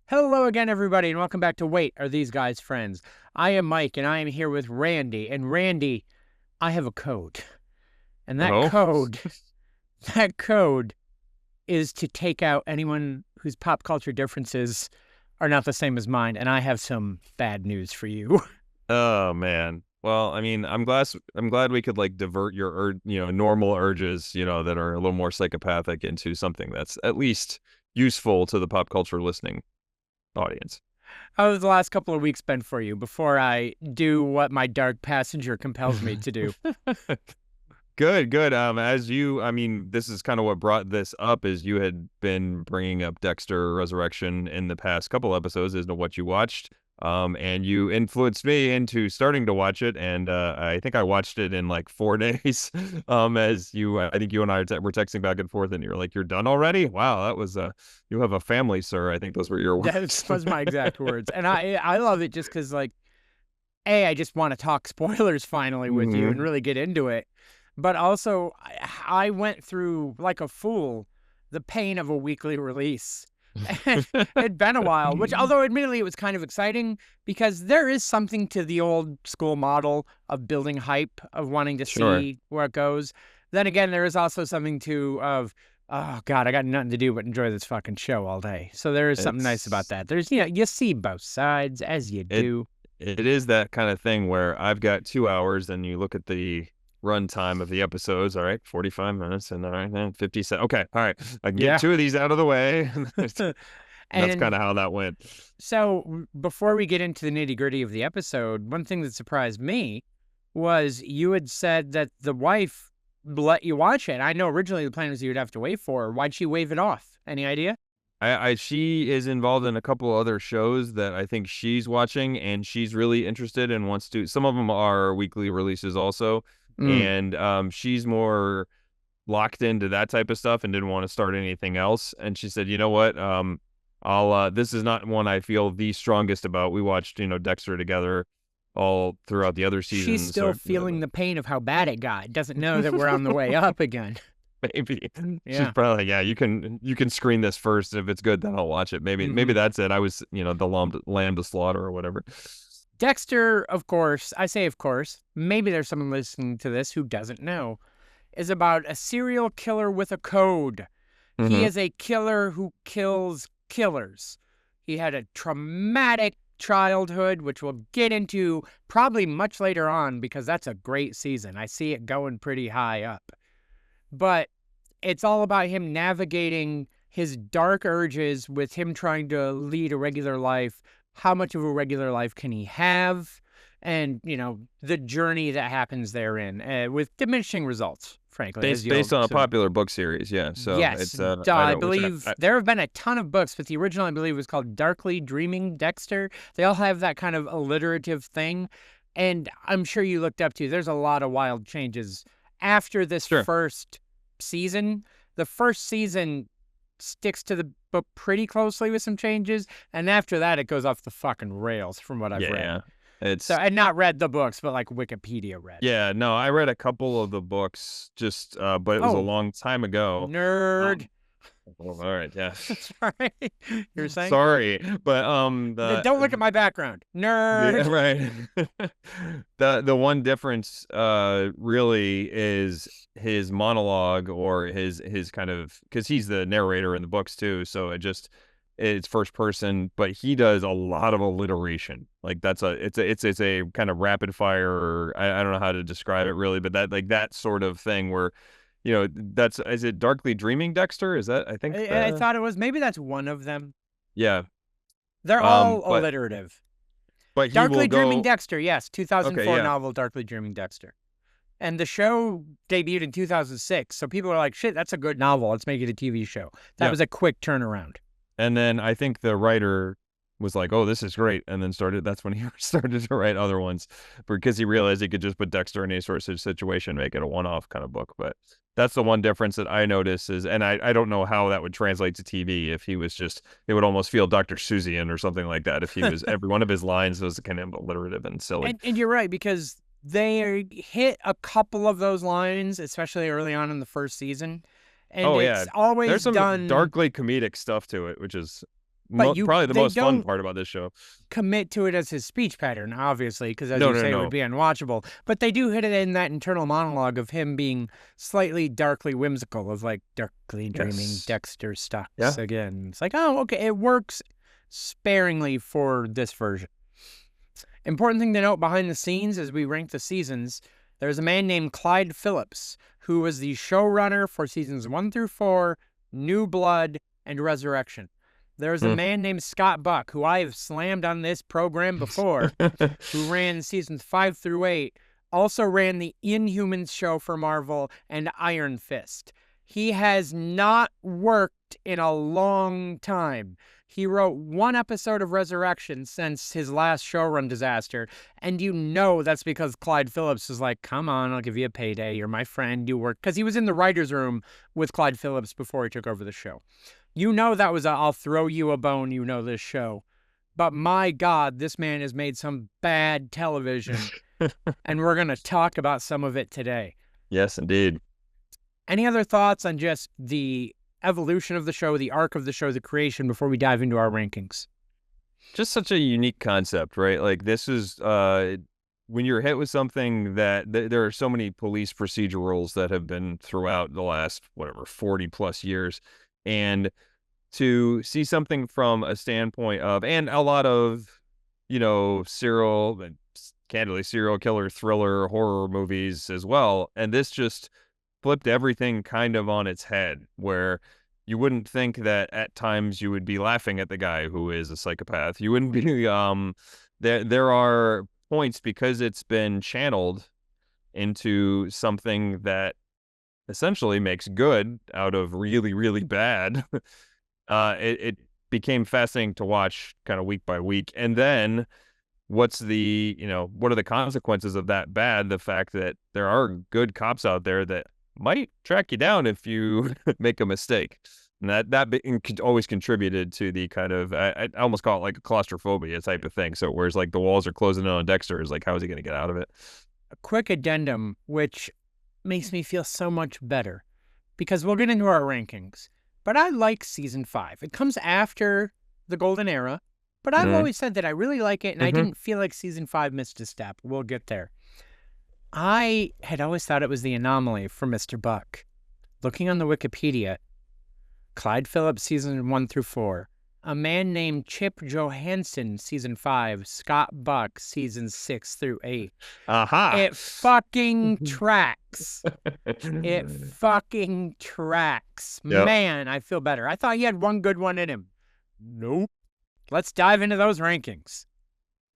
Hello again, everybody, and welcome back to Wait, Are These Guys Friends? I am Mike, and I am here with Randy. And Randy, I have a code. And that Oh, code, that code is to take out anyone whose pop culture differences are not the same as mine. And I have some bad news for you. oh man. Well, I mean, I'm glad we could like divert your normal urges, that are a little more psychopathic into something that's at least useful to the pop culture listening audience. How have the last couple of weeks been for you before I do what my dark passenger compels me to do? Good, good. I mean, this is kind of what brought this up is you had been bringing up Dexter Resurrection in the past couple episodes as to what you watched. And you influenced me into starting to watch it, and I think I watched it in like 4 days. I think you and I were texting back and forth, and you were like, "You're done already? Wow, that was you have a family, sir." I think those were your That words. was my exact words. And I love it just because, like, A, I just want to talk spoilers finally with you and hmm really get into it. But also, I went through, like a fool, the pain of a weekly release. And it'd been a while, which, although admittedly it was kind of exciting because there is something to the old school model of building hype, of wanting to Sure. see where it goes. Then again, there is also something oh God, I got nothing to do but enjoy this fucking show all day. So there is something nice about It's that. There's, you see both sides as you it do. it is that kind of thing where I've got 2 hours, and you look at the runtime of the episodes. All right, 45 minutes, and all right, then 57. Okay, all right, I can get Yeah. two of these out of the way. That's kind And of how that went. so before we get into the nitty gritty of the episode, one thing that surprised me was you had said that the wife let you watch it. I know originally the plan was you'd have to wait for her. Why'd she wave it off? Any idea? She is involved in a couple other shows that I think she's watching, and she's really interested and wants to. Some of them are weekly releases also, Mm. and she's more locked into that type of stuff and didn't want to start anything else. And she said, "You know what? I'll this is not one I feel the strongest about. We watched, Dexter together all throughout the other She's seasons, still so feeling the pain of how bad it got. Doesn't know that we're on the way up again. maybe she's Yeah. probably like, yeah, you can screen this first. If it's good, then I'll watch it. Maybe hmm that's it. I was, the lamb to slaughter or whatever. Dexter, of course, I say of course, maybe there's someone listening to this who doesn't know, is about a serial killer with a code. He hmm is a killer who kills killers. He had a traumatic childhood, which we'll get into probably much later on because that's a great season. I see it going pretty high up. But it's all about him navigating his dark urges with him trying to lead a regular life. How much of a regular life can he have? And, the journey that happens therein with diminishing results, frankly, as Based you'll on a soon. popular book series, yeah. So Yes, it's I I don't which believe there have been a ton of books, but the original, I believe, was called Darkly Dreaming Dexter. They all have that kind of alliterative thing. And I'm sure you looked up to, there's a lot of wild changes after this sure. first season. The first season sticks to the book pretty closely with some changes. And after that, it goes off the fucking rails from what I've read. Yeah, So, it's and not read the books, but like Wikipedia read. yeah. No, I read a couple of the books just, but it was a Oh, long time ago. nerd. Um, well, all right, yeah. Sorry. You're saying? Sorry, but Don't look at my background. yeah, Nerd. right. The one difference really is his monologue, or his kind of, because he's the narrator in the books too, so it's first person, but he does a lot of alliteration. Like it's a kind of rapid fire, or I don't know how to describe it really, but that sort of thing where that's, is it Darkly Dreaming Dexter? Is that, I think, I thought it was, maybe that's one of them. yeah. They're all But alliterative. he will Darkly Dreaming go. Dexter, yes, Okay, 2004 yeah. novel Darkly Dreaming Dexter. And the show debuted in 2006, so people are like, shit, that's a good novel. Let's make it a TV show. That Yeah. was a quick turnaround. And then I think the writer was like, "Oh, this is great," and then that's when he started to write other ones, because he realized he could just put Dexter in any sort of situation, make it a one-off kind of book. But that's the one difference that I notice is, and I don't know how that would translate to TV if he was just, it would almost feel Dr. Seussian or something like that if he was, every one of his lines was kind of alliterative and silly. And you're right, because they hit a couple of those lines, especially early on in the first season. And Oh yeah, it's there's always some done. darkly comedic stuff to it, which is But Probably the they most fun don't part about this show. commit to it as his speech pattern, obviously, because as No, you no, say, it would no. be unwatchable. But they do hit it in that internal monologue of him being slightly darkly whimsical, of like darkly dreaming Yes. Dexter Yeah. sucks again. It's like, oh, okay, it works sparingly for this version. Important thing to note behind the scenes as we rank the seasons, there's a man named Clyde Phillips, who was the showrunner for seasons 1 through 4, New Blood, and Resurrection. There's a Hmm. man named Scott Buck, who I have slammed on this program before, who ran seasons 5 through 8, also ran the Inhumans show for Marvel and Iron Fist. He has not worked in a long time. He wrote one episode of Resurrection since his last showrun disaster, and you know that's because Clyde Phillips was like, come on, I'll give you a payday. You're my friend. You work. Because he was in the writer's room with Clyde Phillips before he took over the show. You know that was a I'll throw you a bone, you know this show. But my God, this man has made some bad television, and we're going to talk about some of it today. Yes, indeed. Any other thoughts on just the evolution of the show, the arc of the show, the creation before we dive into our rankings? Just such a unique concept, right? Like this is when you're hit with something that there are so many police procedurals that have been throughout the last whatever 40 plus years, and to see something from a standpoint of, and a lot of, serial and candidly serial killer thriller horror movies as well, and this just flipped everything kind of on its head, where you wouldn't think that at times you would be laughing at the guy who is a psychopath. You wouldn't be there are points because it's been channeled into something that essentially makes good out of really, really bad. It became fascinating to watch kind of week by week. And then what are the consequences of that bad? The fact that there are good cops out there that might track you down if you make a mistake. And that always contributed to the kind of, I almost call it like a claustrophobia type of thing. So whereas like the walls are closing in on Dexter, is like, how is he going to get out of it? A quick addendum, which makes me feel so much better, because we'll get into our rankings. But I like season 5. It comes after the Golden Era, but I've always said that I really like it, and I didn't feel like season 5 missed a step. We'll get there. I had always thought it was the anomaly for Mr. Buck. Looking on the Wikipedia, Clyde Phillips, season 1 through 4. A man named Chip Johansson, season 5. Scott Buck, seasons 6 through 8. Aha. It fucking tracks. It fucking tracks. Yep. Man, I feel better. I thought he had one good one in him. Nope. Let's dive into those rankings.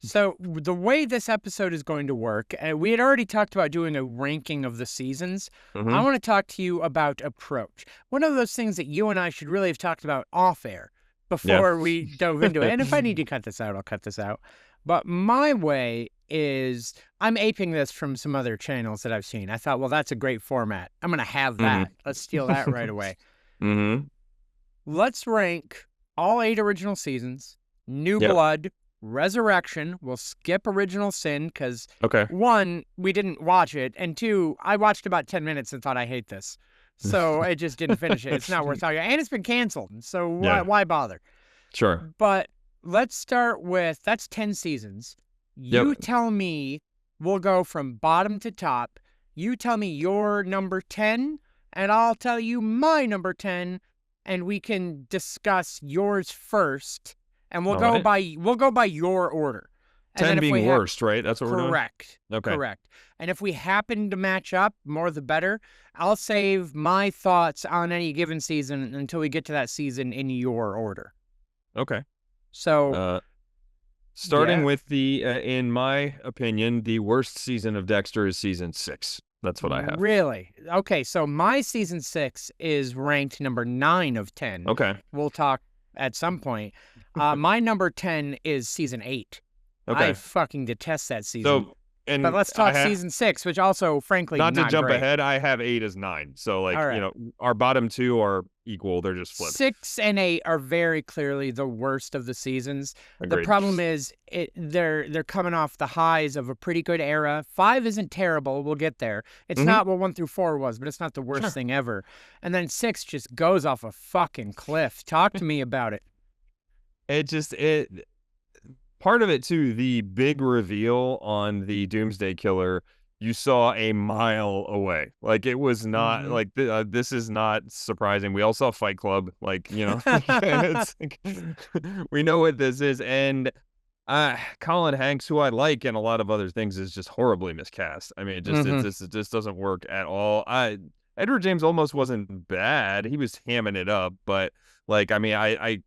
So the way this episode is going to work, we had already talked about doing a ranking of the seasons. I want to talk to you about approach. One of those things that you and I should really have talked about off air before we dove into it. And if I need to cut this out, I'll cut this out. But my way is, I'm aping this from some other channels that I've seen. I thought, well, that's a great format. I'm going to have that. Let's steal that right away. Let's rank all 8 original seasons, New Blood, Resurrection. We'll skip Original Sin because, 1, we didn't watch it, and 2, I watched about 10 minutes and thought, I hate this. So I just didn't finish it. It's not worth talking about. And it's been canceled, so why bother? Sure. But let's start with, that's 10 seasons. You tell me, we'll go from bottom to top. You tell me your number 10, and I'll tell you my number 10, and we can discuss yours first. And we'll go by your order. And 10 being worst, right? That's what we're doing? Correct. Okay. Correct. And if we happen to match up, more the better. I'll save my thoughts on any given season until we get to that season in your order. Okay. So, starting with in my opinion, the worst season of Dexter is season 6. That's what I have. Really? Okay, so my season 6 is ranked number 9 of 10. Okay. We'll talk at some point. My number 10 is season 8. Okay. I fucking detest that season. So, but let's talk season 6, which also, frankly, not to jump great. ahead, I have 8 as 9. So, like, our bottom 2 are equal. They're just flipped. 6 and 8 are very clearly the worst of the seasons. Agreed. The problem is they're coming off the highs of a pretty good era. 5 isn't terrible. We'll get there. It's not what 1 through 4 was, but it's not the worst thing ever. And then 6 just goes off a fucking cliff. Talk to me about it. it just it part of it too, the big reveal on the Doomsday Killer, you saw a mile away. Like it was not Hmm. like this is not surprising. We all saw Fight Club, like it's like, we know what this is, and Colin Hanks, who I like and a lot of other things, is just horribly miscast. I mean, Hmm. it just doesn't work at all. Edward James almost wasn't bad. He was hamming it up, but like I mean, I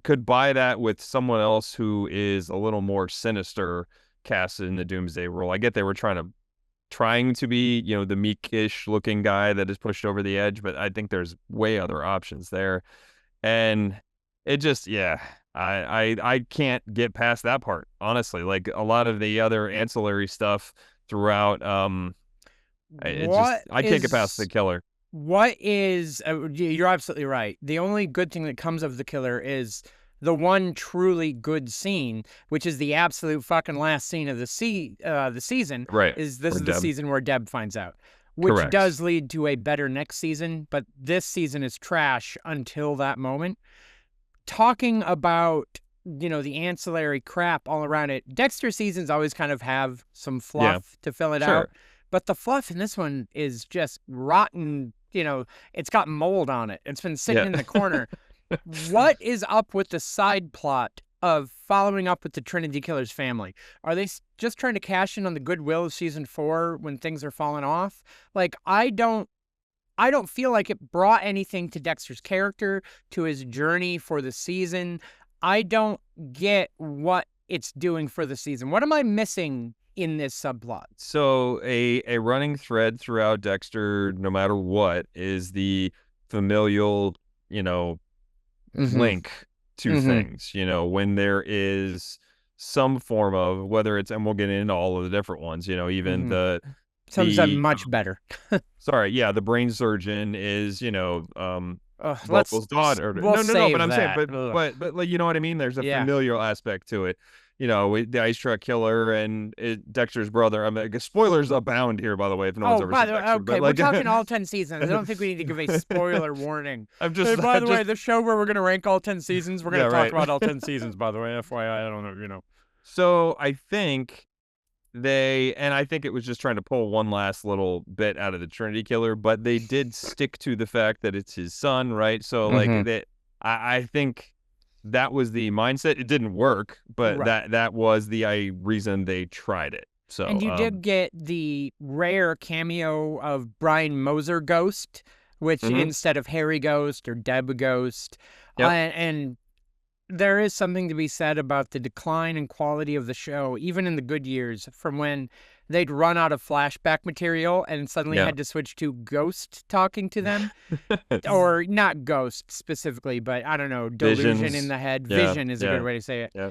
could buy that with someone else who is a little more sinister cast in the Doomsday role. I get they were trying to be, the meekish looking guy that is pushed over the edge, but I think there's way other options there. And it just, yeah, I can't get past that part, honestly. Like a lot of the other ancillary stuff throughout, What I can't get past the is killer. What is you're absolutely right. The only good thing that comes of the killer is the one truly good scene, which is the absolute fucking last scene of the season. Right. Is this Or is the Deb. season where Deb finds out, which Correct. does lead to a better next season. But this season is trash until that moment. Talking about the ancillary crap all around it. Dexter seasons always kind of have some Yeah, fluff to fill it out, sure. but the fluff in this one is just rotten. It's got mold on it. It's been sitting Yeah. in the corner. What is up with the side plot of following up with the Trinity Killer's family? Are they just trying to cash in on the goodwill of season 4 when things are falling off? Like, I don't feel like it brought anything to Dexter's character, to his journey for the season. I don't get what it's doing for the season. What am I missing in this subplot? So a running thread throughout Dexter, no matter what, is the familial, you know, Mm-hmm. link to Mm-hmm. things. When there is some form of whether it's, and we'll get into all of the different ones. Even Mm-hmm. the Some said the much better. sorry, yeah, the brain surgeon is Let's Vogel's daughter. we'll No, but save I'm saying, that. Ugh. but like, you know what I mean? There's a Yeah. familial aspect to it. The ice truck killer and Dexter's brother. I mean, spoilers abound here, by the way, if no one's Oh, ever by seen the way, Dexter. But okay, we're like, talking all 10 seasons. I don't think we need to give a spoiler warning. I'm Hey, just, by the way, the show where we're going to rank all 10 seasons, we're going yeah, to talk right. about all 10 seasons, by the way. FYI, I don't know. So I think I think it was just trying to pull one last little bit out of the Trinity Killer, but they did stick to the fact that it's his son, right? So like Mm-hmm. that, I think that was the mindset. It didn't work, but Right. that was the reason they tried it. So And you did get the rare cameo of Brian Moser Ghost, which mhm, instead of Harry Ghost or Deb Ghost, yep, and there is something to be said about the decline in quality of the show, even in the good years, from when they'd run out of flashback material and suddenly yeah, had to switch to Ghost talking to them. Or not Ghost specifically, but I don't know, delusion in visions, the head. yeah, Vision is a good yeah, way to say it. yeah,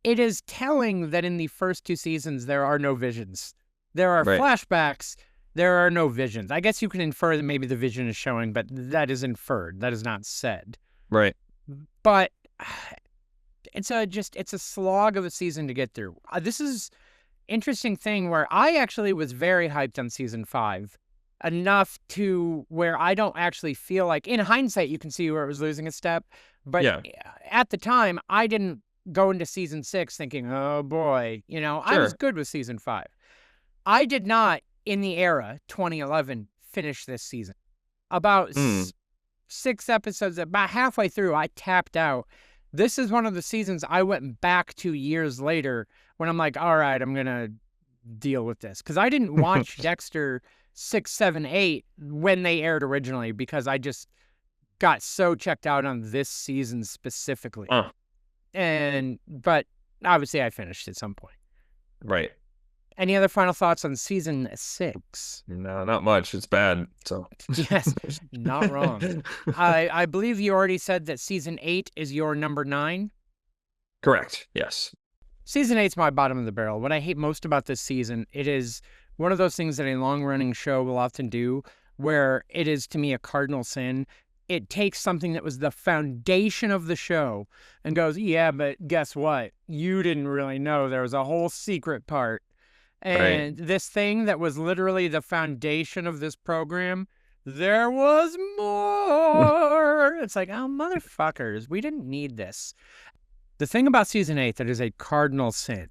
It is telling that in the first 2 seasons, there are no visions. There are right, flashbacks. There are no visions. I guess you can infer that maybe the vision is showing, but that is inferred. That is not said. right, But it's a slog of a season to get through. This is interesting thing where I actually was very hyped on season 5, enough to where I don't actually feel like, in hindsight, you can see where it was losing a step. But yeah, at the time, I didn't go into season 6 thinking, oh boy, I was sure, good with season 5. I did not, in the era 2011, finish this season. About mm, 6 episodes, about halfway through, I tapped out. This is one of the seasons I went back to years later when I'm like, all right, I'm going to deal with this. Because I didn't watch Dexter 6, 7, 8 when they aired originally because I just got so checked out on this season specifically. uh, But obviously I finished at some point. right. Any other final thoughts on season 6? No, not much. It's bad. So Yes, not wrong. I believe you already said that season 8 is your number 9. correct. Yes. Season 8's my bottom of the barrel. What I hate most about this season, it is one of those things that a long-running show will often do where it is, to me, a cardinal sin. It takes something that was the foundation of the show and goes, yeah, but guess what? You didn't really know there was a whole secret part. Right. And this thing that was literally the foundation of this program, there was more. It's like, oh, motherfuckers, we didn't need this. The thing about season 8 that is a cardinal sin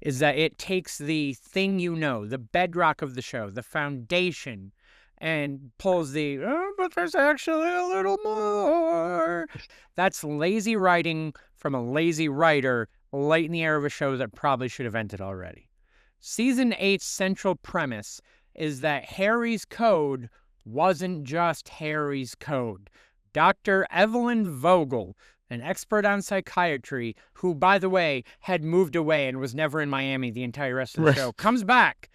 is that it takes the thing, the bedrock of the show, the foundation, and pulls the, oh, but there's actually a little more. That's lazy writing from a lazy writer late in the era of a show that probably should have ended already. Season 8's central premise is that Harry's code wasn't just Harry's code. Dr. Evelyn Vogel, an expert on psychiatry, who, by the way, had moved away and was never in Miami the entire rest of the show, comes back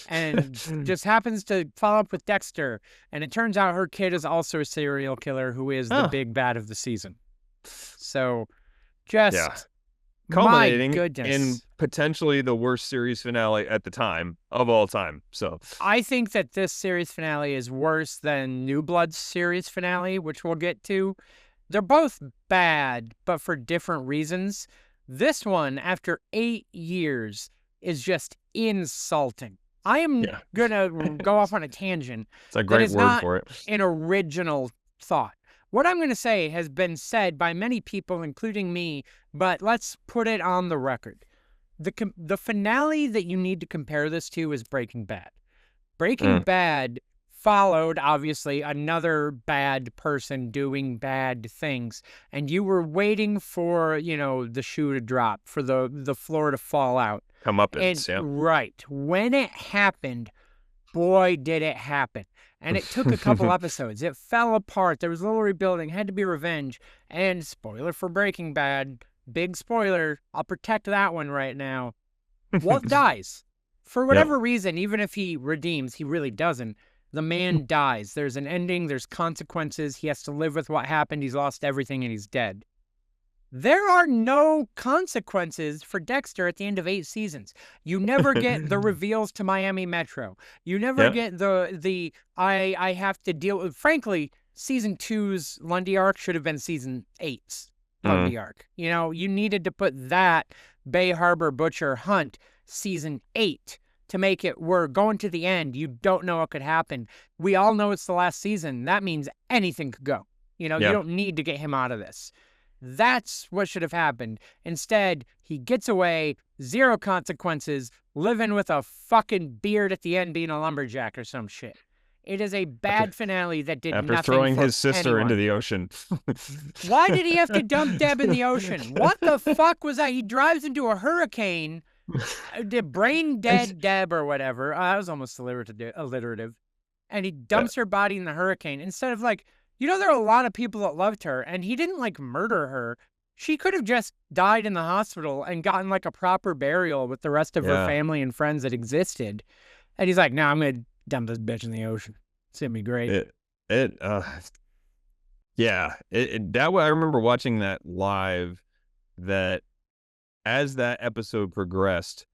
and just happens to follow up with Dexter. And it turns out her kid is also a serial killer who is the big bad of the season. So just, culminating my goodness, in potentially the worst series finale at the time of all time. So I think that this series finale is worse than New Blood's series finale, which we'll get to. They're both bad, but for different reasons. This one, after 8 years, is just insulting. I am going to go off on a tangent. It's a great word for it. An original thought. What I'm going to say has been said by many people, including me, but let's put it on the record. The finale that you need to compare this to is Breaking Bad. Breaking Bad followed, obviously, another bad person doing bad things, and you were waiting for, the shoe to drop, for the floor to fall out. Come up and right. When it happened, boy, did it happen. And it took a couple episodes. It fell apart. There was a little rebuilding. Had to be revenge. And spoiler for Breaking Bad, big spoiler, I'll protect that one right now. Walt dies. For whatever reason, even if he redeems, he really doesn't. The man dies. There's an ending. There's consequences. He has to live with what happened. He's lost everything and he's dead. There are no consequences for Dexter at the end of 8 seasons. You never get the reveals to Miami Metro. You never get the I have to deal with. Frankly, season 2's Lundy arc should have been season 8's Lundy arc. You needed to put that Bay Harbor Butcher Hunt season 8 to make it, we're going to the end. You don't know what could happen. We all know it's the last season. That means anything could go. You don't need to get him out of this. That's what should have happened. Instead, he gets away, 0 consequences, living with a fucking beard at the end being a lumberjack or some shit. It is a bad finale that did nothing after throwing for his sister anyone. into the ocean. Why did he have to dump Deb in the ocean? What the fuck was that? He drives into a hurricane, brain dead Deb or whatever. That was almost alliterative. And he dumps her body in the hurricane instead of there are a lot of people that loved her, and he didn't murder her. She could have just died in the hospital and gotten a proper burial with the rest of her family and friends that existed. And he's like, no, I'm going to dump this bitch in the ocean. It's going to be great. That way I remember watching that live, that as that episode progressed,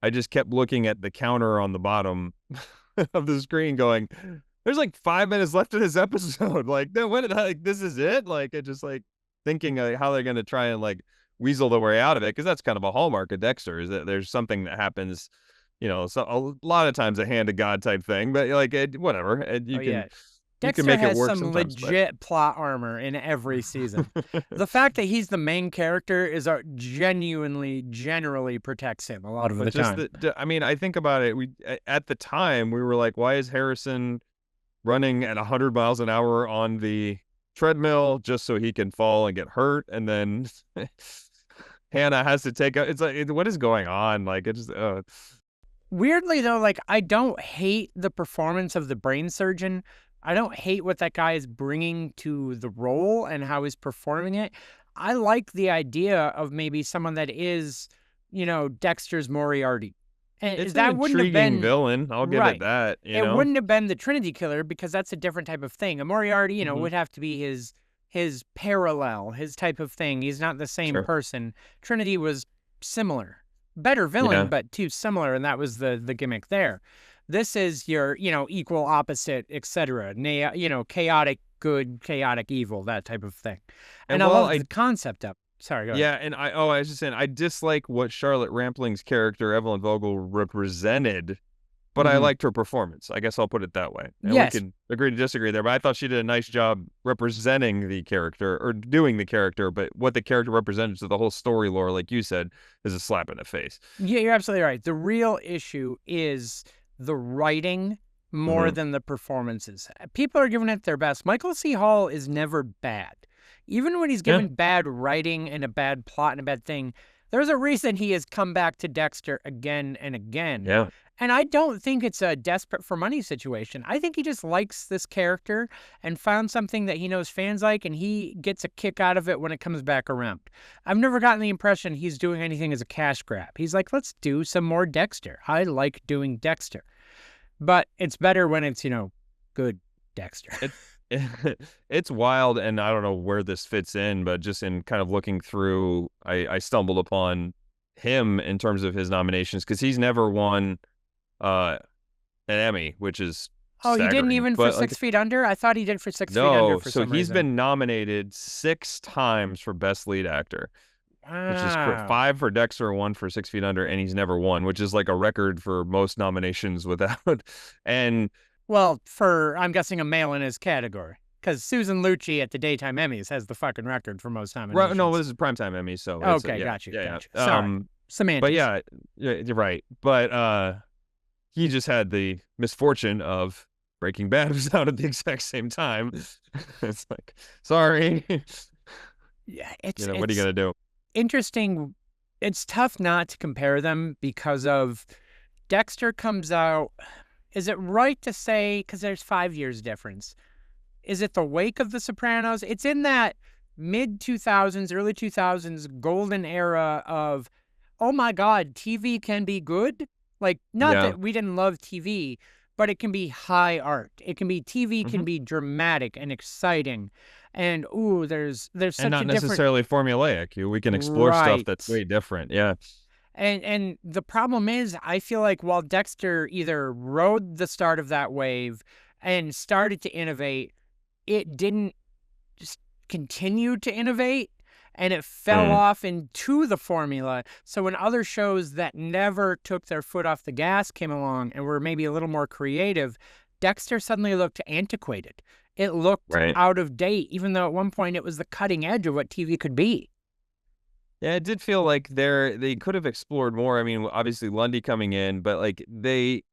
I just kept looking at the counter on the bottom of the screen going, there's 5 minutes left of this episode. This is it? It just thinking how they're going to try and weasel their way out of it. Cause that's kind of a hallmark of Dexter, is that there's something that happens, so a lot of times a hand of God type thing, but whatever. Dexter make it has work some legit plot armor in every season. The fact that he's the main character is generally protects him a lot of the time. I think about it. At the time we were like, why is Harrison running at 100 miles an hour on the treadmill just so he can fall and get hurt? And then Hannah has to take it's what is going on? Weirdly though, I don't hate the performance of the brain surgeon. I don't hate what that guy is bringing to the role and how he's performing it. I like the idea of maybe someone that is, Dexter's Moriarty. And it's that an wouldn't have been villain. I'll give it that. It wouldn't have been the Trinity Killer, because that's a different type of thing. A Moriarty, would have to be his parallel, his type of thing. He's not the same person. Trinity was similar, better villain, but too similar, and that was the gimmick there. This is your equal opposite, etc. Chaotic good, chaotic evil, that type of thing. And I love the concept of. Sorry, go ahead. Yeah, and I was just saying, I dislike what Charlotte Rampling's character, Evelyn Vogel, represented but I Hmm. liked her performance. I guess I'll put it that way. And we Yes. can agree to disagree there, but I thought she did a nice job representing the character or doing the character, but what the character represents to the whole story lore, like you said, is a slap in the face. Yeah, you're absolutely right. The real issue is the writing more Hmm. than the performances. People are giving it their best. Michael C. Hall is never bad. Even when he's Yeah. given bad writing and a bad plot and a bad thing, there's a reason he has come back to Dexter again and again. Yeah. And I don't think it's a desperate for money situation. I think he just likes this character and found something that he knows fans like, and he gets a kick out of it when it comes back around. I've never gotten the impression he's doing anything as a cash grab. He's like, let's do some more Dexter. I like doing Dexter. But it's better when it's, good Dexter. It, it's wild, and I don't know where this fits in, but just in kind of looking through, I stumbled upon him in terms of his nominations because he's never won uh an Emmy, which is Oh, he didn't staggering. even for But like, 6 Feet Under? I thought he did for 6 Feet Under no, for so some he's reason. been nominated 6 times for Best Lead Actor, which is Wow. 5 for Dexter, 1 for 6 Feet Under, and he's never won, which is like a record for most nominations without. And Well, I'm guessing a male in his category. Because Susan Lucci at the Daytime Emmys has the fucking record for most no, nominations. this is primetime Emmy, so it's Okay, yeah, got you, yeah, got you. yeah. Sorry. But Semantics. yeah, yeah, you're right. But he just had the misfortune of Breaking Bad was out at the exact same time. It's like, sorry. Yeah, it's What are you it's gonna do? interesting. It's tough not to compare them because of Dexter comes out. Is it right to say, because there's 5 years difference, is it the wake of The Sopranos? It's in that mid 2000s, early 2000s golden era of, oh my God, TV can be good. Like, not Yeah. that we didn't love TV, but it can be high art. It can be TV Hmm. can be dramatic and exciting. And ooh, there's And such a not different necessarily formulaic. We can explore stuff that's right. way different. Yeah. And the problem is, I feel like while Dexter either rode the start of that wave and started to innovate, it didn't just continue to innovate and it fell Mm, off into the formula. So when other shows that never took their foot off the gas came along and were maybe a little more creative, Dexter suddenly looked antiquated. It looked right. out of date, even though at one point it was the cutting edge of what TV could be. Yeah, it did feel like they could have explored more. I mean, obviously Lundy coming in, but like they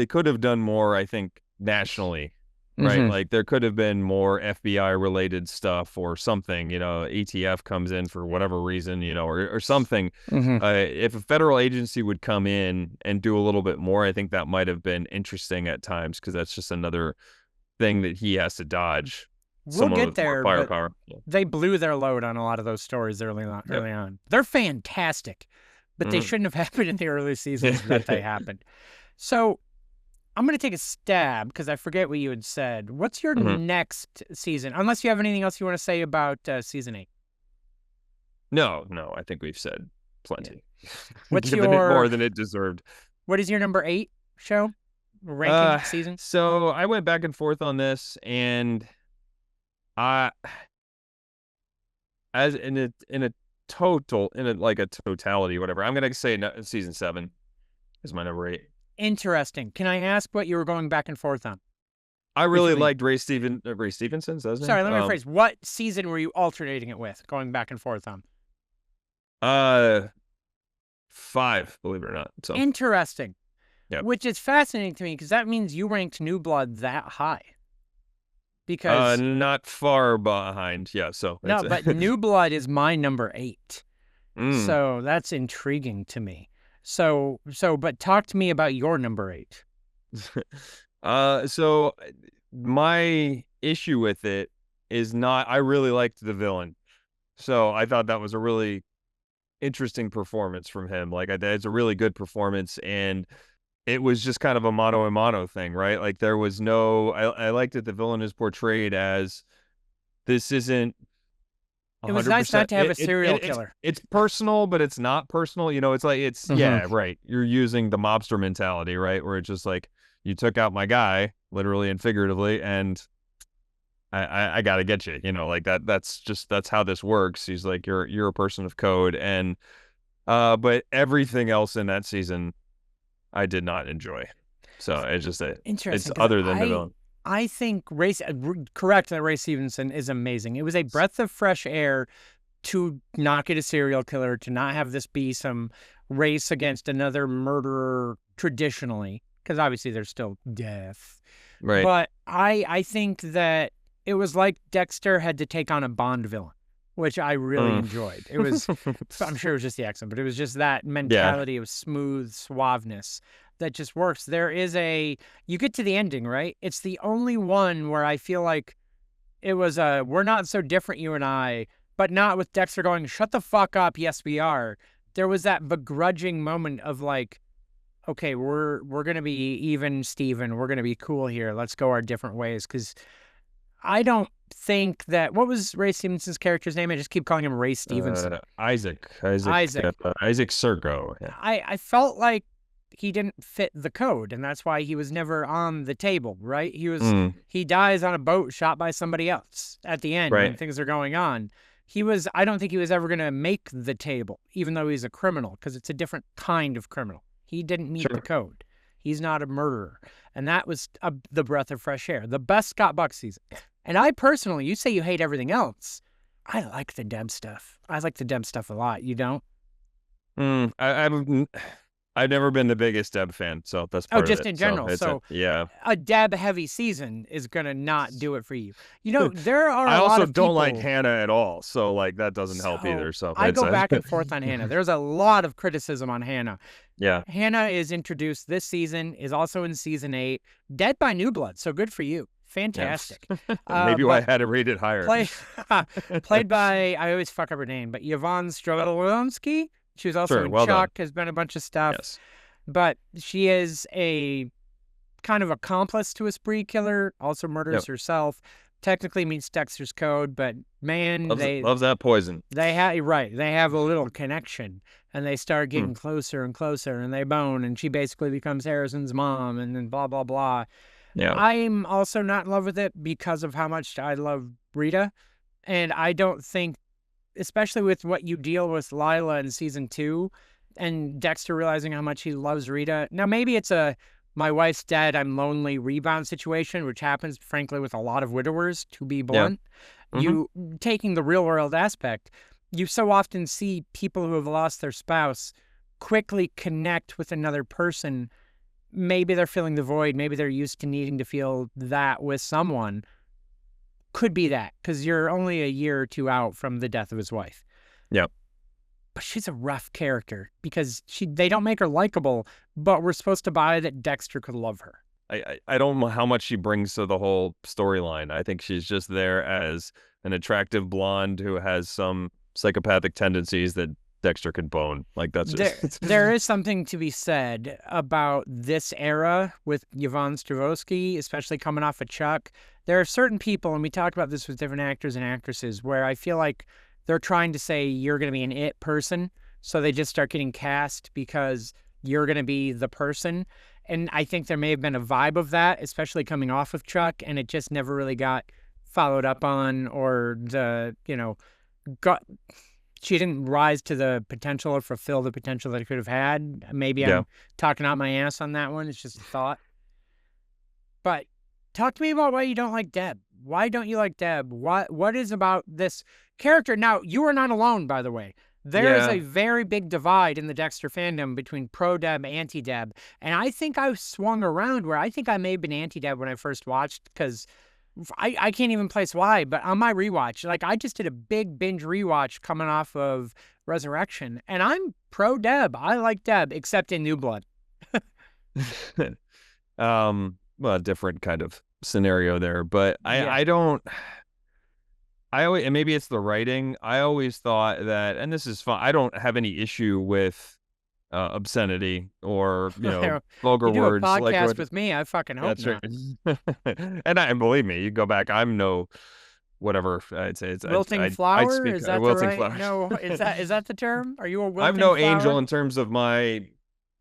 could have done more, I think, nationally, right? Mm-hmm. Like there could have been more FBI related stuff or something, ATF comes in for whatever reason, or something. Mm-hmm. If a federal agency would come in and do a little bit more, I think that might have been interesting at times because that's just another thing that he has to dodge. We'll Someone get with more there, but firepower. Yeah. they blew their load on a lot of those stories early on. Yep. Early on, they're fantastic, but they Hmm. shouldn't have happened in the early seasons that they happened. So I'm going to take a stab because I forget what you had said. What's your Hmm. next season? Unless you have anything else you want to say about season 8. No, no, I think we've said Yeah. plenty. What's Given it more your than it deserved. what is your number 8 show ranking Uh, season? so I went back and forth on this, and I, as in a total, in a like a totality, whatever. I'm gonna say season 7 is my number 8. Interesting. Can I ask what you were going back and forth on I really between? liked Ray Stevenson's, is that his name? Sorry, let me rephrase. What season were you alternating it with, going back and forth on? Uh, 5, believe it or not. So, Interesting. yeah. Which is fascinating to me because that means you ranked New Blood that high. Because Not far behind. Yeah. So no, it's but New Blood is my number 8. mm. So that's intriguing to me. But talk to me about your number 8. So my issue with it is not, I really liked the villain. So I thought that was a really interesting performance from him. Like it's a really good performance, and it was just kind of a mano a mano thing, right? Like there was no, I liked that the villain is portrayed as this isn't It was nice not 100%. to have a serial It's killer. it's personal, but it's not personal. It's like Mm-hmm. yeah, right. You're using the mobster mentality, right? Where it's just like you took out my guy, literally and figuratively, and I gotta get you. Like that's how this works. He's like you're a person of code, and but everything else in that season I did not enjoy. So it's just it's Interesting, because other than the I villain. I think correct that Ray Stevenson is amazing. It was a breath of fresh air to not get a serial killer, to not have this be some race against another murderer traditionally, because obviously there's still death. Right. But I think that it was like Dexter had to take on a Bond villain, which I really Mm. enjoyed. It was, I'm sure it was just the accent, but it was just that Yeah. mentality of smooth suaveness that just works. You get to the ending, right? It's the only one where I feel like it was we're not so different, you and I, but not with Dexter going, shut the fuck up, yes we are. There was that begrudging moment of like, okay, we're gonna be even Steven, we're gonna be cool here. Let's go our different ways. Cause I don't think that what was Ray Stevenson's character's name? I just keep calling him Ray Stevenson. Isaac. Isaac Sergo. Yeah. I felt like he didn't fit the code, and that's why he was never on the table, right? Mm. He dies on a boat shot by somebody else at the end when Right. things are going on. I don't think he was ever gonna make the table, even though he's a criminal, because it's a different kind of criminal. He didn't meet the Sure. code. He's not a murderer. And that was the breath of fresh air. The best Scott Buck season. And I personally, you say you hate everything else. I like the Deb stuff. I like the Deb stuff a lot. You don't? I've never been the biggest Deb fan, so that's Oh, part of just it. in So general. it's So yeah. a Deb heavy season is going to not do it for you. You know, there are I a lot also of don't like people. Hannah at all, so like that doesn't help So either. So I it's go back and forth on Hannah. There's a lot of criticism on Hannah. yeah. Hannah is introduced this season, is also in season 8, dead by New Blood. So good for you. Yeah. Fantastic. Maybe I But had it rated higher. played by, I always fuck up her name, but Yvonne Strelowski. She was also Sure, in well done. Chuck, has been a bunch of stuff. Yes. But she is a kind of accomplice to a spree killer, also murders Yep. herself. Technically meets Dexter's code, but man, Loves that poison. they have right. They have a little connection, and they start Hmm. getting closer and closer, and they bone, and she basically becomes Harrison's mom, and then blah blah blah. Yeah. I'm also not in love with it because of how much I love Rita, and I don't think, especially with what you deal with Lila in season 2, and Dexter realizing how much he loves Rita. Now maybe it's a my wife's dead, I'm lonely rebound situation, which happens frankly with a lot of widowers, to be Yeah. blunt. Mm-hmm. You taking the real world aspect, you so often see people who have lost their spouse quickly connect with another person. Maybe they're filling the void, maybe they're used to needing to feel that with someone. Could be that, because you're only a year or two out from the death of his wife. Yep. But she's a rough character because they don't make her likable, but we're supposed to buy that Dexter could love her. I don't know how much she brings to the whole storyline. I think she's just there as an attractive blonde who has some psychopathic tendencies that Dexter could bone. Like that's just There is something to be said about this era with Yvonne Strahovski, especially coming off of Chuck. There are certain people, and we talked about this with different actors and actresses, where I feel like they're trying to say you're going to be an it person, so they just start getting cast because you're going to be the person. And I think there may have been a vibe of that, especially coming off of Chuck, and it just never really got followed up on, or got she didn't rise to the potential or fulfill the potential that it could have had. Maybe yeah. I'm talking out my ass on that one. It's just a thought. But talk to me about why you don't like Deb. Why don't you like Deb? What is about this character? Now, you are not alone, by the way. There is Yeah. a very big divide in the Dexter fandom between pro-Deb, anti-Deb. And I think I've swung around where I think I may have been anti-Deb when I first watched, because I can't even place why, but on my rewatch, like I just did a big binge rewatch coming off of Resurrection, and I'm pro-Deb. I like Deb, except in New Blood. Well, a different kind of scenario there, but Yeah. I don't. I always, and maybe it's the writing. I always thought that, and this is fine. I don't have any issue with obscenity or vulgar You do a words like podcast what. with me, I fucking hope That's not. right. And believe me, you go back. I'm no whatever I'd say. Wilting I'd flower? speak Is that the wilting right? flower. No, is that the term? Are you a I'm wilting no flower? angel in terms of my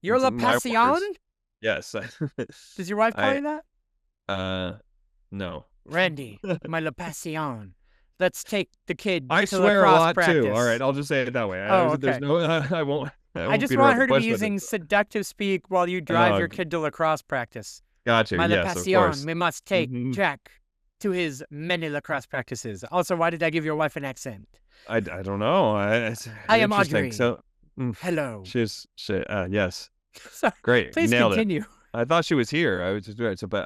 You're La my Passion? words. Yes. Does your wife call I you that? no. Randy, my La Passion. Let's take the kid I to swear a lacrosse lot practice. too. All right, I'll just say it that way. Oh, okay. There's no. I won't. I I won't just beat her want at the her to be push, but using seductive speak while you drive uh, your kid to lacrosse practice. gotcha. My la Yes, of passion, course. we must take Hmm. Jack to his many lacrosse practices. Also, why did I give your wife an accent? I don't know. It's I am interesting. Audrey. So, mm, Hello. yes, So, great, please nailed it. continue. I thought she was here. I was just right. So, but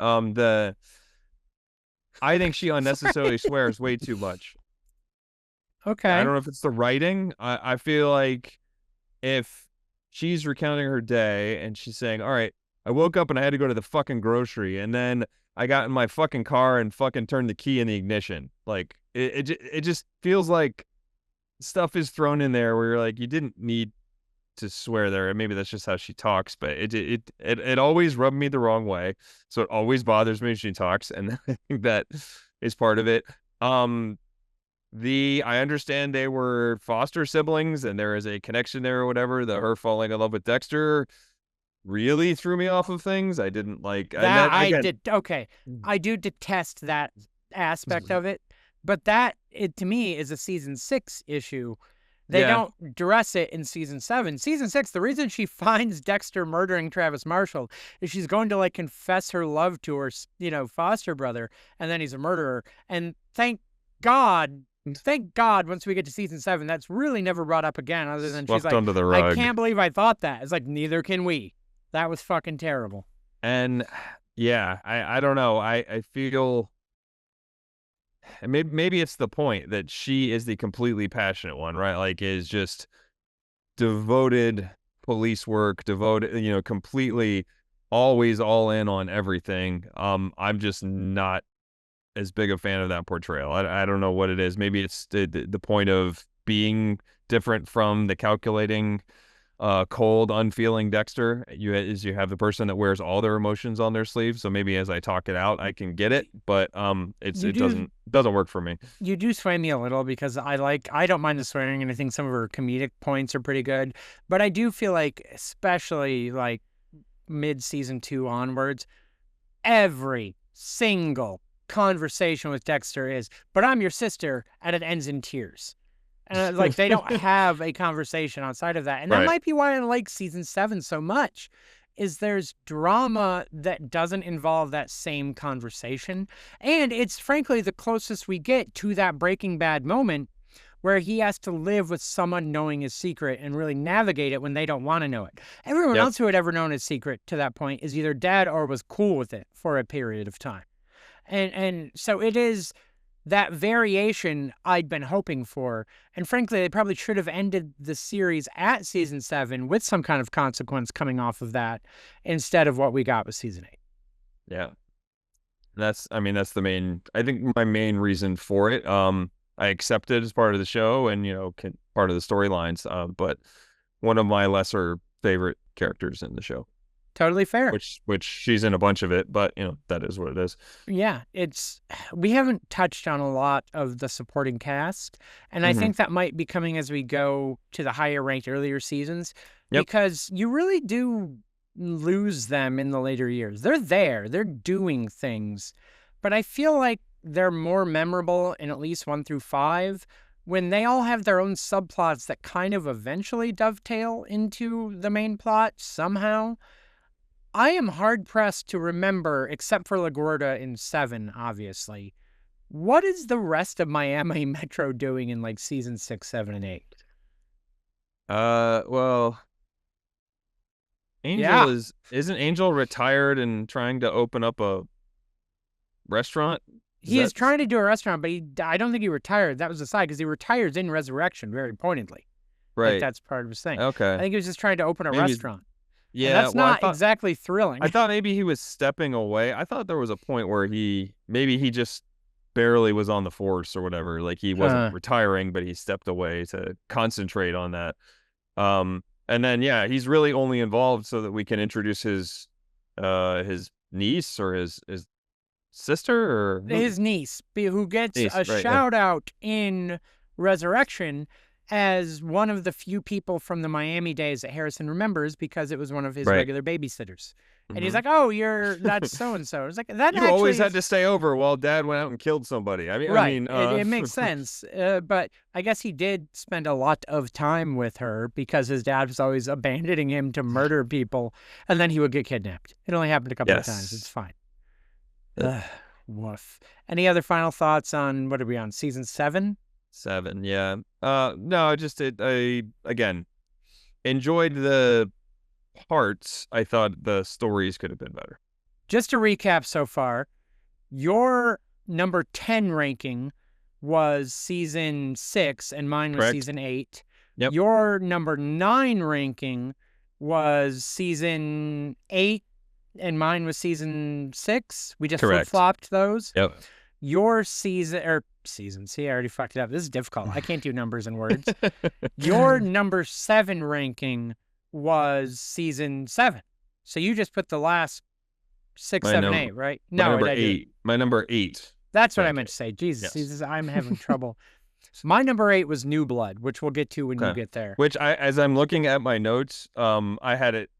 I think she unnecessarily swears way too much. I Okay. don't know if it's the writing. I feel like if she's recounting her day and she's saying, "All right, I woke up and I had to go to the fucking grocery, and then I got in my fucking car and fucking turned the key in the ignition." Like it just feels like stuff is thrown in there where you're like, you didn't need to swear there. And maybe that's just how she talks, but it always rubbed me the wrong way. So it always bothers me when she talks, and I think that is part of it. Um, I understand they were foster siblings and there is a connection there or whatever. The her falling in love with Dexter really threw me off of things. I didn't like, and That then I again, did. Okay. I do detest that aspect of it, but that, it to me, is a season 6 issue. They yeah, don't address it in season 7. Season 6, the reason she finds Dexter murdering Travis Marshall is she's going to like confess her love to her, foster brother, and then he's a murderer. And God, thank God, once we get to season 7, that's really never brought up again, other than she's swept like, under the I rug. can't believe I thought that. It's like, neither can we. That was fucking terrible. And yeah, I don't know. I feel, and maybe it's the point that she is the completely passionate one, right? Like is just devoted police work, devoted, completely always all in on everything. I'm just not as big a fan of that portrayal. I don't know what it is. Maybe it's the point of being different from the calculating, cold, unfeeling Dexter. You have the person that wears all their emotions on their sleeve. So maybe as I talk it out, I can get it. But You it do doesn't work for me. you do sway me a little because I don't mind the swearing, and I think some of her comedic points are pretty good. But I do feel like, especially like mid season 2 onwards, every single conversation with Dexter is, "But I'm your sister," and it ends in tears. And like they don't have a conversation outside of that. And that Right. might be why I like season 7 so much, is there's drama that doesn't involve that same conversation. And it's frankly the closest we get to that Breaking Bad moment where he has to live with someone knowing his secret and really navigate it when they don't want to know it. Everyone Yep. else who had ever known his secret to that point is either dead or was cool with it for a period of time. And so it is that variation I'd been hoping for. And frankly, they probably should have ended the series at season 7 with some kind of consequence coming off of that instead of what we got with season 8. Yeah. I mean, that's the main, I think my main reason for it. I accept it as part of the show and, part of the storylines. But one of my lesser favorite characters in the show, Totally fair. which she's in a bunch of it, but that is what it is. Yeah, we haven't touched on a lot of the supporting cast, and I Hmm. think that might be coming as we go to the higher ranked earlier seasons, Yep. because you really do lose them in the later years. They're there, they're doing things, but I feel like they're more memorable in at least 1 through 5 when they all have their own subplots that kind of eventually dovetail into the main plot somehow. I am hard pressed to remember, except for LaGuardia in 7, obviously. What is the rest of Miami Metro doing in like season 6, 7, and 8? Well, Yeah, isn't Angel retired and trying to open up a restaurant? Is he is that trying to do a restaurant, but I don't think he retired. That was the side because he retires in Resurrection very pointedly. Like right? that's part of his thing. I Okay. think he was just trying to open a Maybe. restaurant, and Yeah. that's Well, not exactly I thrilling. thought maybe he was stepping away. I thought there was a point where maybe he just barely was on the force or whatever. Like he wasn't Huh. retiring, but he stepped away to concentrate on that. And then yeah, he's really only involved so that we can introduce his niece or his sister or who His niece, who gets niece, a right? Yeah. shout out in Resurrection. as one of the few people from the Miami days that Harrison remembers because it was one of his Right. regular babysitters. And he's Hmm. like, "Oh, that's so and so." It's like that You always actually had is to stay over while Dad went out and killed somebody. right. It makes sense, but I guess he did spend a lot of time with her because his dad was always abandoning him to murder people, and then he would get kidnapped. It only happened a couple of times. It's yes. fine. Uh, Woof. Any other final thoughts on what are we on season 7? 7, yeah. No, I again enjoyed the parts. I thought the stories could have been better. Just to recap so far, your number 10 ranking was season 6 and mine was Correct? season 8. Yep. Your number 9 ranking was season 8 and mine was season 6. We just Correct. flip-flopped those. Yep. Your season, see, I already fucked it up. This is difficult. I can't do numbers and words. Your number 7 ranking was season 7. So you just put the last 6, My 7, num 8, right? my No, number I did. 8. My number 8 That's what I meant ranking. to say. Jesus, Yes. I'm having trouble. My number 8 was New Blood, which we'll get to when you Okay. get there. Which as I'm looking at my notes, I had it.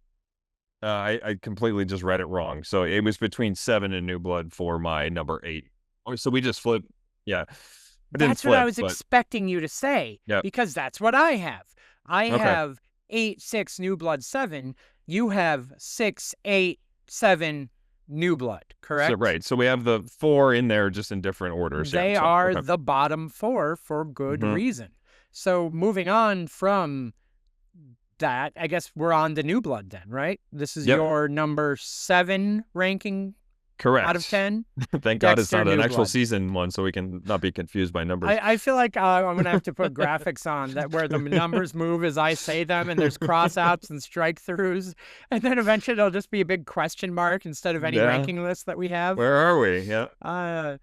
I completely just read it wrong. So it was between 7 and New Blood for my number 8. Oh, so we just flipped. Yeah, I didn't That's what I flip, was but expecting you to say yeah. because that's what I have. I Okay. have 8, 6, New Blood 7. You have 6, 8, 7, New Blood, So correct? right. So we have the 4 in there, just in different orders. Yeah. They So are okay. the bottom 4 for good Hmm. reason. So moving on from that, I guess we're on the New Blood then, right? This is Yep. your number 7 ranking out of Correct. 10. Thank God it's Dexter not an New actual Blood. season one, so we can not be confused by numbers. I feel like I'm gonna have to put graphics on that where the numbers move as I say them, and there's crossouts and strike throughs, and then eventually it'll just be a big question mark instead of any Yeah. ranking list that we have. Where are we? Yeah. Uh,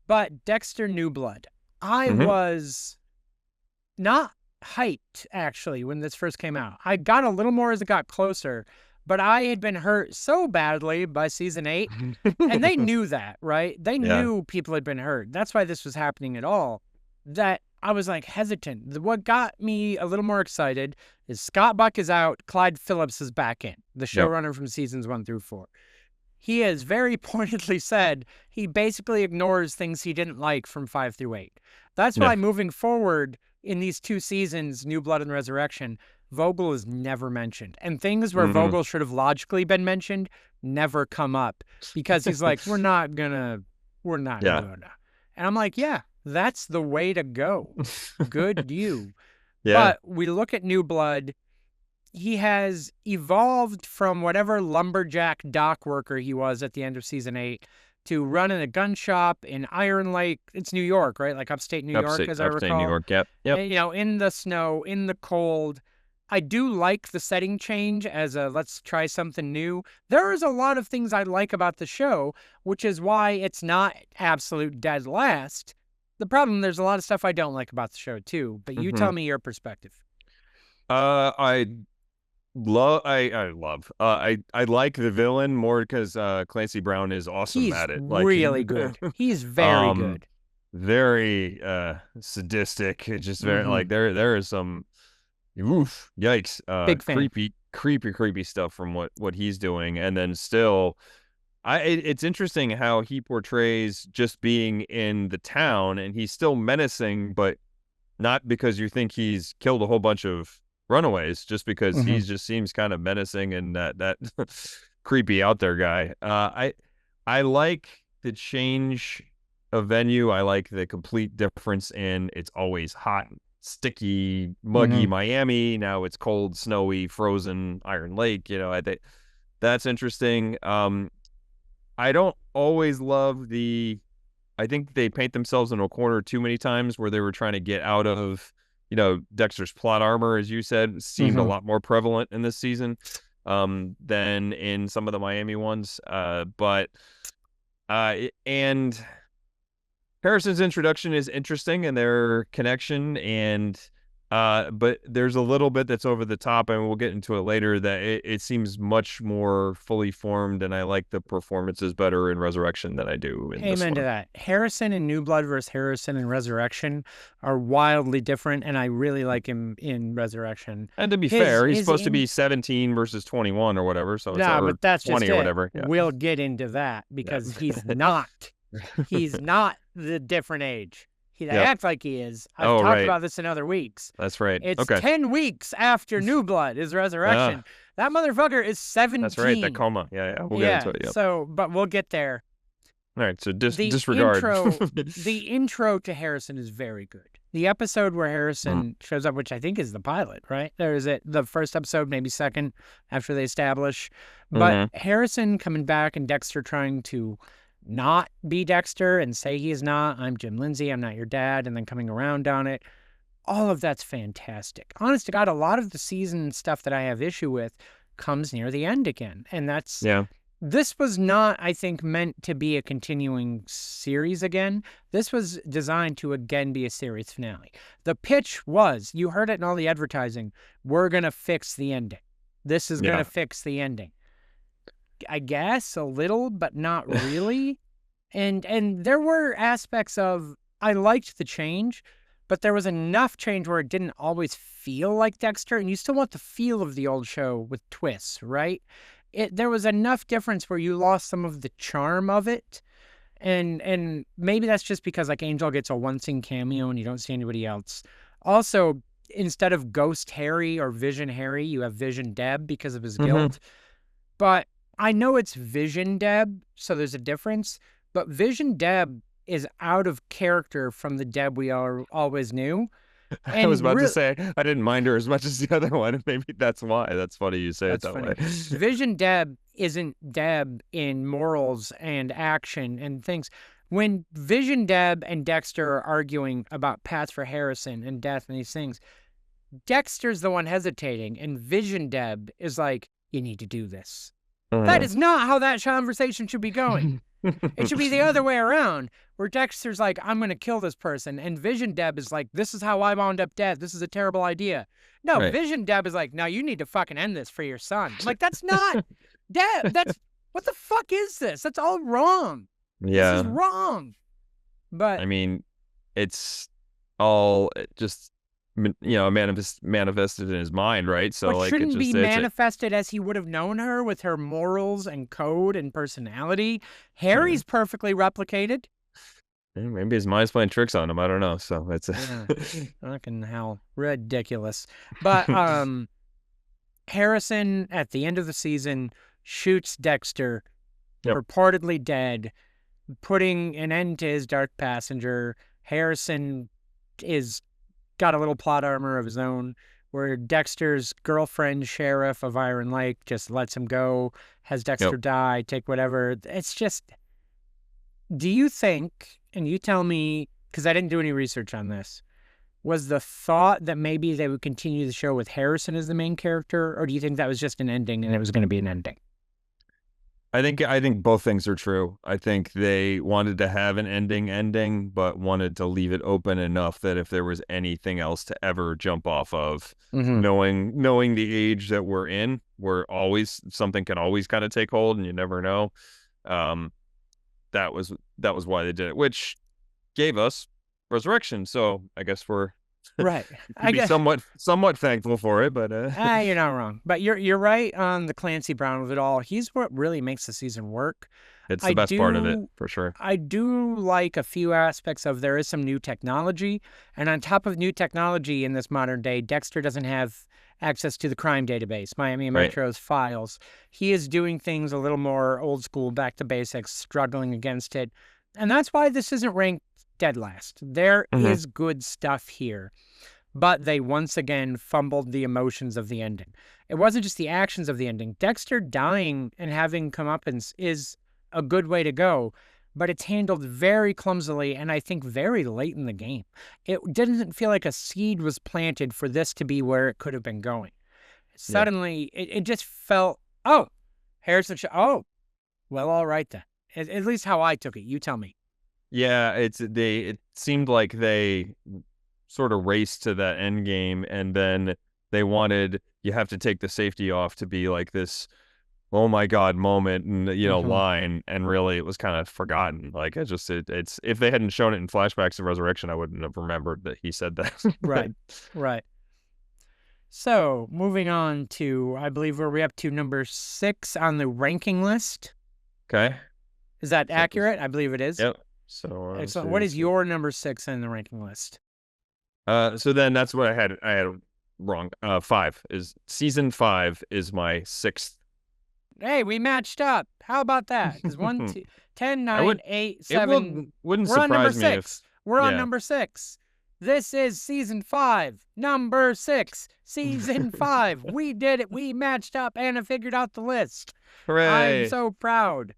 but Dexter New Blood, I Hmm. was not hyped actually when this first came out. I got a little more as it got closer, but I had been hurt so badly by season 8, and they knew that, right? They Yeah. knew people had been hurt. That's why this was happening at all. That I was like hesitant. What got me a little more excited is Scott Buck is out, Clyde Phillips is back in, the Yep. showrunner from seasons 1 through 4. He has very pointedly said he basically ignores things he didn't like from 5 through 8. That's Yeah. why moving forward in these 2 seasons, New Blood and Resurrection, Vogel is never mentioned. And things where Hmm. Vogel should have logically been mentioned never come up because he's like, we're not gonna. Yeah. And I'm like, yeah, that's the way to go. Good you. Yeah. But we look at New Blood, he has evolved from whatever lumberjack dock worker he was at the end of season 8 to running a gun shop in Iron Lake. It's New York, right? Like upstate New York, as I Upstate New recall. York. Yep. Yep. And, in the snow, in the cold. I do like the setting change as a let's try something new. There is a lot of things I like about the show, which is why it's not absolute dead last. The problem, there's a lot of stuff I don't like about the show too, but you Hmm. tell me your perspective. I love. I love. I like the villain more because Clancy Brown is awesome He's at it. Like, really good. He's very um, good. very sadistic. It's just very Mm-hmm. like there is some oof yikes Big fan. creepy stuff from what he's doing, and then still it's interesting how he portrays just being in the town and he's still menacing, but not because you think he's killed a whole bunch of runaways, just because Mm-hmm. he just seems kind of menacing and that creepy out there guy. I like the change of venue. I like the complete difference in it's always hot, sticky, muggy Mm-hmm. Miami. Now it's cold, snowy, frozen Iron Lake. I think that's interesting. I don't always love I think they paint themselves in a corner too many times where they were trying to get out of, Dexter's plot armor, as you said, seemed a Mm-hmm. lot more prevalent in this season than in some of the Miami ones. And Harrison's introduction is interesting and their connection. And But there's a little bit that's over the top, and we'll get into it later, that it seems much more fully formed, and I like the performances better in Resurrection than I do in this Amen to one. that. Harrison in New Blood versus Harrison in Resurrection are wildly different, and I really like him in Resurrection. And to be His fair, he's his supposed to in be 17 versus 21 or whatever, so it's Nah, or but that's 20 just or it. whatever. Yeah. We'll get into that Yeah. because he's not. He's not the different age. They Yep. act like he is. I've Oh, talked right. about this in other weeks. That's right. It's Okay. 10 weeks after New Blood is Resurrection. Ah, That motherfucker is that's right. That 17. coma. Yeah, yeah. We'll get into Yeah, it. Yep. so, but we'll get there. All right. So The disregard. intro, the intro to Harrison is very good. The episode where Mm. Harrison shows up, which I think is the pilot, right? There is it, the first episode, maybe second after they establish. But Mm-hmm. Harrison coming back and Dexter trying to not be Dexter and say he is not. I'm Jim Lindsay. I'm not your dad. And then coming around on it. All of that's fantastic. Honest to God, a lot of the season stuff that I have issue with comes near the end again. And Yeah. this was not, I think, meant to be a continuing series again. This was designed to again be a series finale. The pitch was, you heard it in all the advertising, we're going to fix the ending. This is going Yeah. to fix the ending. I guess a little, but not really. And there were aspects of, I liked the change, but there was enough change where it didn't always feel like Dexter, and you still want the feel of the old show with twists, right? There was enough difference where you lost some of the charm of it, and maybe that's just because like Angel gets a one scene cameo and you don't see anybody else. Also, instead of Ghost Harry or Vision Harry, you have Vision Deb because of his Mm-hmm. guilt. But I know it's Vision Deb, so there's a difference. But Vision Deb is out of character from the Deb we always knew. I was And about to say I didn't mind her as much as the other one. Maybe that's why. That's funny you say it that's that funny. way. Vision Deb isn't Deb in morals and action and things. When Vision Deb and Dexter are arguing about paths for Harrison and death and these things, Dexter's the one hesitating, and Vision Deb is like, you need to do this. That is not how that conversation should be going. It should be the other way around, where Dexter's like, I'm going to kill this person. And Vision Deb is like, this is how I wound up dead. This is a terrible idea. No, Right. Vision Deb is like, no, you need to fucking end this for your son. I'm like, that's not Deb. That's, what the fuck is this? That's all wrong. This Yeah. is wrong. But I mean, it's all just manifested in his mind, right? So but like it shouldn't just be it's manifested as he would have known her with her morals and code and personality. Harry's perfectly replicated. maybe his mind's playing tricks on him. I don't know. So it's Yeah. Fucking hell. Ridiculous. But Harrison, at the end of the season, shoots Dexter, Yep. purportedly dead, putting an end to his dark passenger. Harrison is got a little plot armor of his own, where Dexter's girlfriend, sheriff of Iron Lake, just lets him go, has Dexter die, take whatever. It's just, do you think, and you tell me, because I didn't do any research on this, was the thought that maybe they would continue the show with Harrison as the main character, or do you think that was just an ending and it was going to be an ending? I think both things are true. I think they wanted to have an ending, but wanted to leave it open enough that if there was anything else to ever jump off of, knowing the age that we're in, where always something can always kind of take hold and you never know. That was why they did it, which gave us Resurrection. So I guess we're Right. I be somewhat thankful for it, but you're not wrong. But you're right on the Clancy Brown of it all. He's what really makes the season work. it's the best part of it for sure. I do like a few aspects of there is some new technology, and on top of new technology in this modern day, Dexter doesn't have access to the crime database, Miami Metro's files. He is doing things a little more old school, back to basics, struggling against it. And that's why this isn't ranked dead last. There is good stuff here. But they once again fumbled the emotions of the ending. It wasn't just the actions of the ending. Dexter dying and having comeuppance is a good way to go, but it's handled very clumsily and I think very late in the game. It didn't feel like a seed was planted for this to be where it could have been going. Suddenly, it just felt, oh, Harrison, oh, well, all right then. At least how I took it. You tell me. Yeah, it seemed like they sort of race to that end game, and then they wanted you have to take the safety off to be like this oh my god moment and Hmm. line, and really it was kind of forgotten. Like it's if they hadn't shown it in flashbacks of Resurrection, I wouldn't have remembered that he said that. Right. Right. So moving on to, I believe, where we up to number 6 on the ranking list. Okay, Is that so this, accurate? I believe it is. yep. So one, Excellent. What two, is three. your number 6 in the ranking list? So then that's what I had wrong. 5 is season 5 is my sixth. Hey, we matched up. How about that? Because 1, 2, 10, I 9, would 8, it 7. wouldn't We're on number surprise me if 6. We're on yeah. number 6. This is season 5, number 6. Season 5. We did it. We matched up and have figured out the list. I'm Hooray. so proud.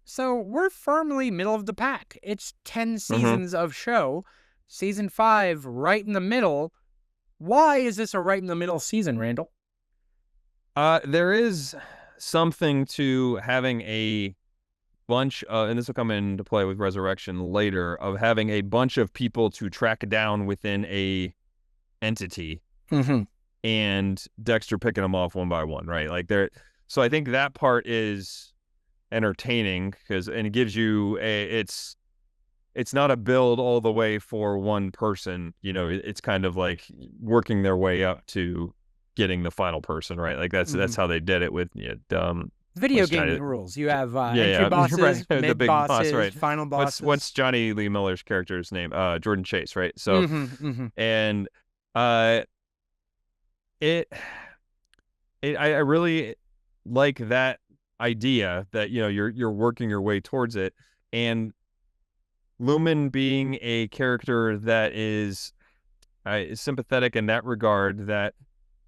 So we're firmly middle of the pack. It's 10 Mm-hmm. seasons of show. Season 5, right in the middle. Why is this a right in the middle season, Randall? There is something to having a bunch and this will come into play with Resurrection later, of having a bunch of people to track down within a entity, Mm-hmm. and Dexter picking them off one by one, right? Like there, so I think that part is entertaining because and it gives you it's not a build all the way for one person, it's kind of like working their way up to getting the final person, right? Like that's Mm-hmm. how they did it with Video what's Johnny, gaming rules. You have yeah, entry yeah, bosses, right, the mid big boss, bosses, right? final What's bosses. Johnny Lee Miller's character's name? Jordan Chase, right? So Mm-hmm. Mm-hmm. and uh it I really like that idea that you're working your way towards it, and Lumen being a character that is sympathetic in that regard, that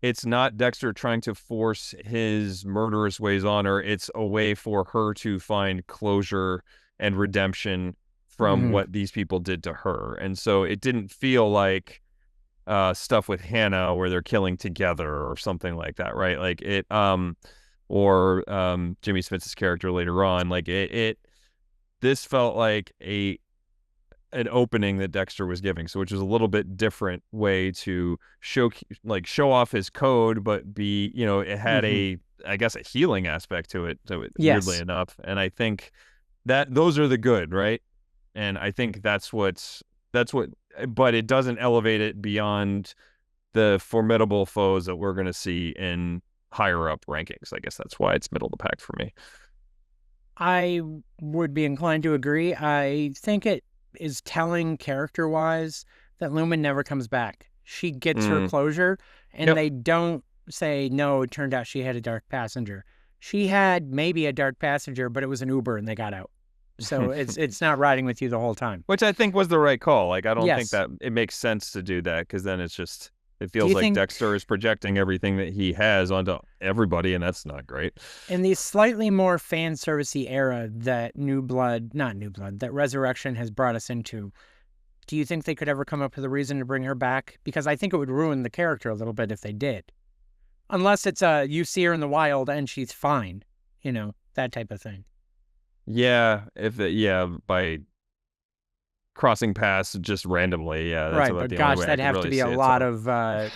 it's not Dexter trying to force his murderous ways on her. It's a way for her to find closure and redemption from Mm-hmm. what these people did to her. And so it didn't feel like stuff with Hannah where they're killing together or something like that, right? Like it or Jimmy Smith's character later on, like it this felt like an opening that Dexter was giving, so which was a little bit different way to show off his code, but be it had Mm-hmm. a I guess a healing aspect to it, so weirdly Yes. enough, and I think that those are the good, right? And I think that's what, but it doesn't elevate it beyond the formidable foes that we're going to see in higher up rankings. I guess that's why it's middle of the pack for me. I would be inclined to agree. I think it is telling character wise that Lumen never comes back. She gets her Mm, closure, and yep. they don't say, no, it turned out she had a dark passenger. She had maybe a dark passenger, but it was an Uber and they got out. So it's not riding with you the whole time. Which I think was the right call. Like, I don't think Yes. that it makes sense to do that, because then it Do feels you like think Dexter is projecting everything that he has onto everybody, and that's not great. in the slightly more fan servicey era that not New Blood, that Resurrection has brought us into, do you think they could ever come up with a reason to bring her back? Because I think it would ruin the character a little bit if they did. Unless it's you see her in the wild and she's fine, that type of thing. Yeah, yeah, by crossing paths just randomly, yeah, that's Right, about but the only gosh, way I that'd could have to really be a see it. lot So, of. I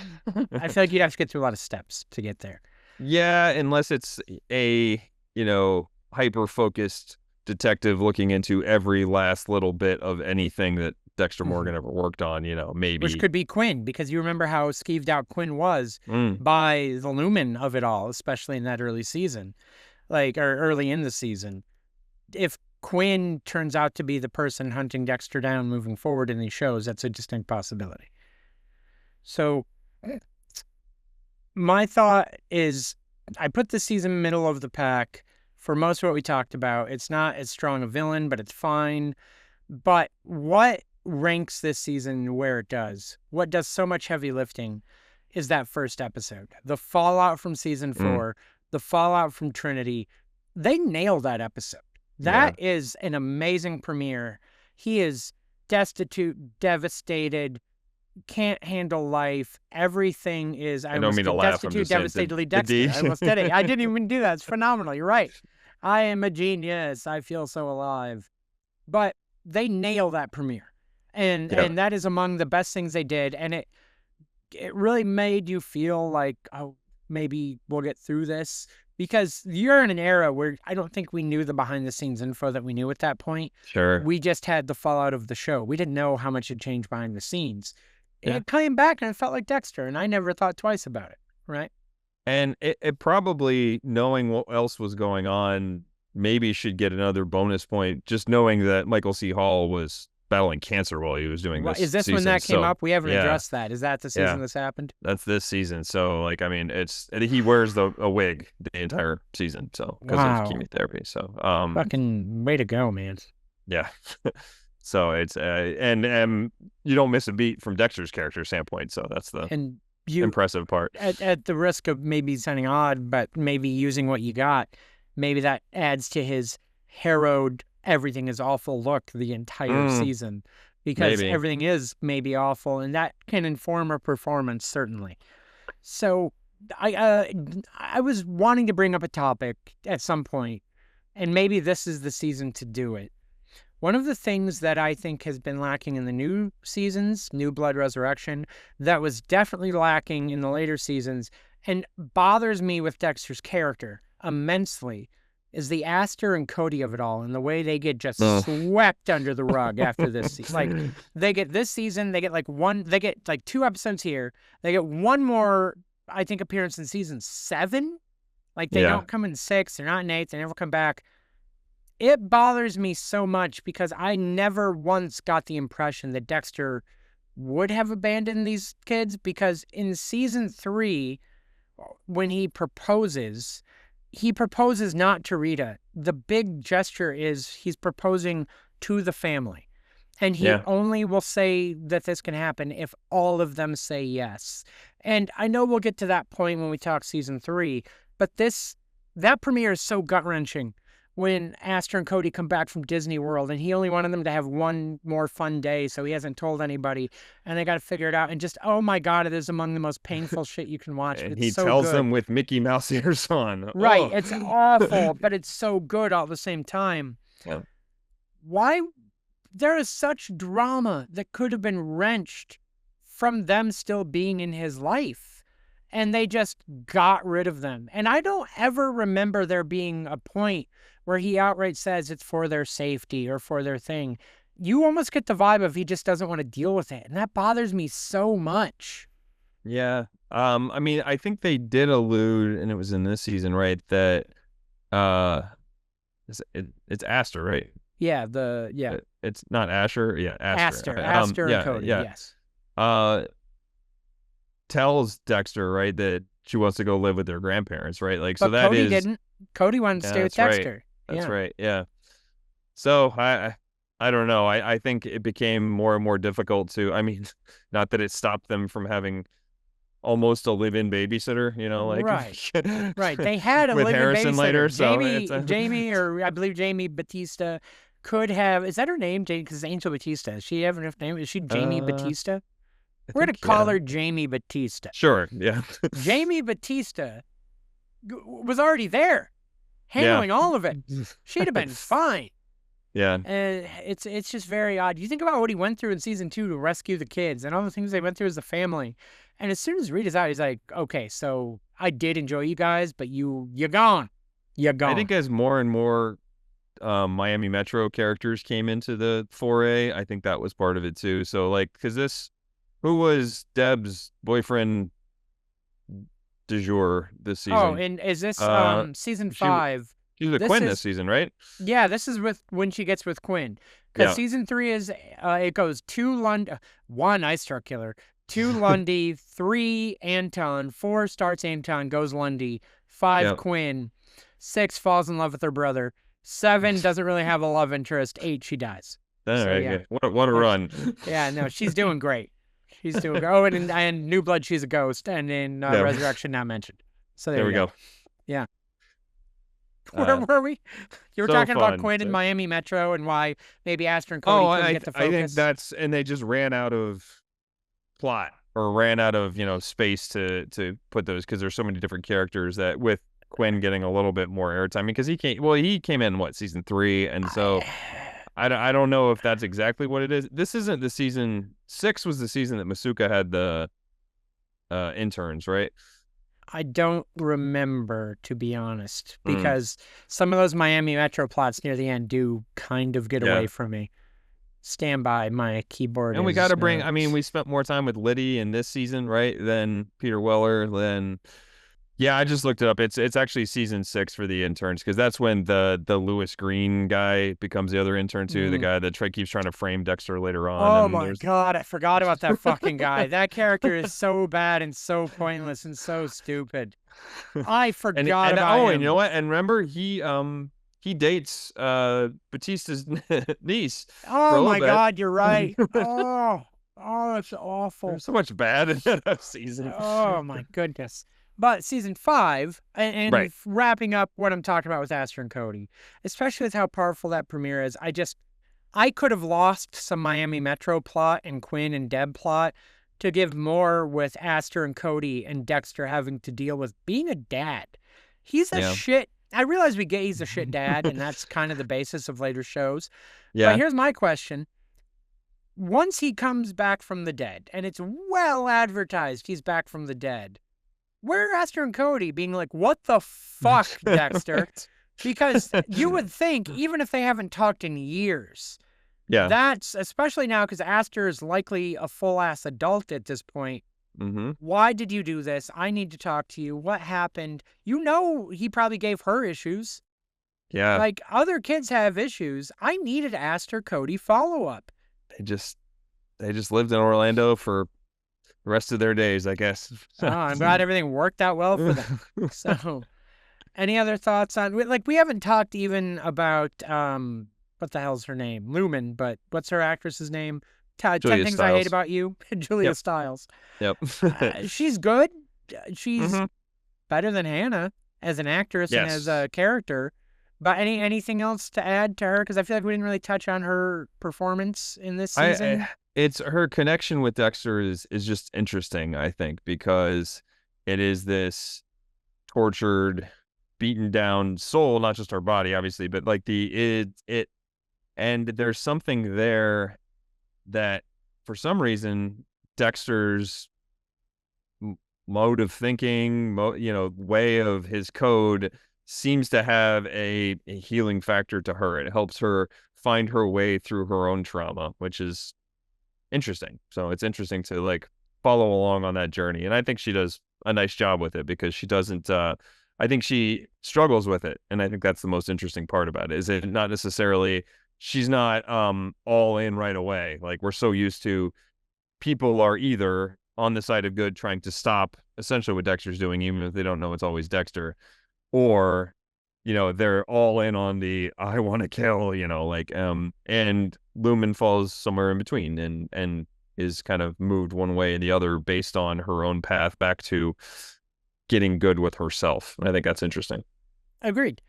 feel like you'd have to get through a lot of steps to get there. yeah, unless it's a hyper focused detective looking into every last little bit of anything that Dexter Mhm. Morgan ever worked on, Which maybe. could be Quinn, because you remember how skeeved out Quinn was Mm. by the Lumen of it all, especially in that early season, like or early in the season. If Quinn turns out to be the person hunting Dexter down moving forward in these shows, that's a distinct possibility. So my thought is I put this season middle of the pack for most of what we talked about. It's not as strong a villain, but it's fine. But what ranks this season where it does, what does so much heavy lifting, is that first episode. The fallout from season Mm. 4, the fallout from Trinity. They nail that episode. Yeah. That is an amazing premiere. He is destitute, devastated, can't handle life. Everything is, I I don't almost mean to did laugh. I'm destitute, just saying devastatedly the Dexter. D. I almost did it. I didn't even do that. It's phenomenal. You're right. I am a genius. I feel so alive. But they nail that premiere. Yeah, and that is among the best things they did, and it really made you feel like, oh, maybe we'll get through this, because you're in an era where I don't think we knew the behind the scenes info that we knew at that point. sure. We just had the fallout of the show. We didn't know how much had changed behind the scenes. Yeah. It came back and it felt like Dexter, and I never thought twice about it. Right? And it probably, knowing what else was going on, maybe should get another bonus point, just knowing that Michael C. Hall was battling cancer while he was doing Is this this when season. that came So up? We haven't yeah, addressed that. Is that the season yeah, this happened? that's this season. So like, I mean, he wears a wig the entire season, so because of Wow. chemotherapy. So Fucking way to go, man. yeah. So it's and you don't miss a beat from Dexter's character standpoint. So that's the And you, impressive part. at the risk of maybe sounding odd, but maybe using what you got, maybe that adds to his harrowed, everything is awful look the entire Mm, season, because maybe. everything is maybe awful, and that can inform a performance, certainly. So I was wanting to bring up a topic at some point, and maybe this is the season to do it. One of the things that I think has been lacking in the new seasons, New Blood Resurrection, that was definitely lacking in the later seasons, and bothers me with Dexter's character immensely, is the Aster and Cody of it all, and the way they get just Oh. swept under the rug after this season. Like, they get this season, they get like 2 episodes here, they get one more, I think, appearance in season 7. Like, they Yeah. don't come in 6, they're not in 8, they never come back. It bothers me so much because I never once got the impression that Dexter would have abandoned these kids, because in season 3, when he proposes not to Rita. The big gesture is he's proposing to the family. And he Yeah. only will say that this can happen if all of them say yes. And I know we'll get to that point when we talk season 3, but that premiere is so gut-wrenching when Aster and Cody come back from Disney World, and he only wanted them to have one more fun day, so he hasn't told anybody, and they got to figure it out. And just, oh my God, it is among the most painful shit you can watch. And It's he so tells good. them with Mickey Mouse ears on. Right. Oh. It's awful, but it's so good all at the same time. Yeah. Why? There is such drama that could have been wrenched from them still being in his life, and they just got rid of them. And I don't ever remember there being a point where he outright says it's for their safety or for their thing. You almost get the vibe of he just doesn't want to deal with it, and that bothers me so much. Yeah. I mean, I think they did allude, and it was in this season, right, that uh it's Aster, right? Yeah, It's not Asher. Yeah, Aster. Aster and Yeah, Cody, yeah. yes. Uh tells Dexter, right, that she wants to go live with their grandparents, right? Like, so But that Cody is didn't. Cody wanted to yeah, stay with that's right. Dexter. That's Yeah. right. Yeah. So I don't know. I think it became more and more difficult to, I mean, not that it stopped them from having almost a live-in babysitter, like Right. Right. They had a with live-in Harrison later. babysitter. So it's Jamie, or I believe Jamie Batista could have. Is that her name? Jamie, because Angel Batista. Does she have enough name? Is she Jamie Batista? I We're gonna think, call yeah. her Jamie Batista. Sure. Yeah. Jamie Batista was already there, Yeah. handling all of it. She'd have been fine. Yeah. And it's just very odd. You think about what he went through in season 2 to rescue the kids, and all the things they went through as a family. And as soon as Rita's out, he's like, okay, so I did enjoy you guys, but you're gone. You're gone. I think as more and more Miami Metro characters came into the foray, I think that was part of it too. So like, because who was Deb's boyfriend du jour this season? Oh, and is this season she 5? She's with This Quinn is- this season, right? Yeah, this is with when she gets with Quinn. Because Yeah. season 3 is, it goes 2 1 Ice Star Killer, 2 Lundy, 3 Anton, 4 starts Anton, goes Lundy, 5 Yep. Quinn, 6 falls in love with her brother, 7 doesn't really have a love interest, 8 she dies. All So, right, yeah. What a run. Yeah, no, she's doing great. She's doing great. Oh, and New Blood, she's a ghost, and in Yeah. Resurrection, not mentioned. So There we go. Yeah. Where were we? You were so talking about fun. Quinn and So- Miami Metro and why maybe Aster and Cody Oh, couldn't I get the I think focus. and they just ran out of plot or ran out of space to put those, because there's so many different characters that with Quinn getting a little bit more airtime, because he came in what, season 3, and so I don't know if that's exactly what it is. This isn't the season. 6 was the season that Masuka had the interns, right? I don't remember, to be honest, Mm, because some of those Miami Metro plots near the end do kind of get away yeah. from me. Stand by, my keyboard And we got is to bring, I mean, we spent more time with Liddy in this season, right? Than Peter Weller, than yeah, I just looked it up. It's actually season 6 for the interns because that's when the Lewis Green guy becomes the other intern too, the Mm. guy that keeps trying to frame Dexter later on. Oh And my there's God, I forgot about that fucking guy. That character is so bad and so pointless and so stupid. I forgot and about oh, and you know him. what? And remember, he dates Batista's niece for Oh a little my bit. God, you're right. Oh, that's awful. There's so much bad in that season. Oh my goodness. But season 5, Right. and wrapping up what I'm talking about with Aster and Cody, especially with how powerful that premiere is, I could have lost some Miami Metro plot and Quinn and Deb plot to give more with Aster and Cody and Dexter having to deal with being a dad. He's a Yeah. shit. I realize we get he's a shit dad, and that's kind of the basis of later shows. But Yeah. here's my question. Once he comes back from the dead, and it's well advertised he's back from the dead, where are Aster and Cody being like, what the fuck, Dexter? Because you would think, even if they haven't talked in years, Yeah. that's especially now because Aster is likely a full ass adult at this point. Mm-hmm. Why did you do this? I need to talk to you. What happened? You know, he probably gave her issues. Yeah. Like other kids have issues. I needed Aster Cody follow up. They just lived in Orlando for the rest of their days, I guess. Oh, I'm glad everything worked out well for them. So, any other thoughts on like we haven't talked even about what the hell's her name? Lumen, but what's her actress's name? 10 Julia Things I Hate Stiles. About You, Julia Yep. Stiles. Yep. She's good. She's hmm better than Hannah as an actress and as Yes. a character. But anything else to add to her? Because I feel like we didn't really touch on her performance in this season. It's her connection with Dexter is just interesting, I think, because it is this tortured, beaten down soul, not just her body, obviously, but like it and there's something there that for some reason Dexter's mode of thinking, way of his code seems to have a healing factor to her. It helps her find her way through her own trauma, which is interesting. So it's interesting to like follow along on that journey. And I think she does a nice job with it because she doesn't I think she struggles with it. And I think that's the most interesting part about it. Is it not necessarily she's not all in right away. Like we're so used to people are either on the side of good trying to stop essentially what Dexter's doing, even if they don't know it's always Dexter, or they're all in on the I want to kill, and Lumen falls somewhere in between and is kind of moved one way or the other based on her own path back to getting good with herself. I think that's interesting. Agreed.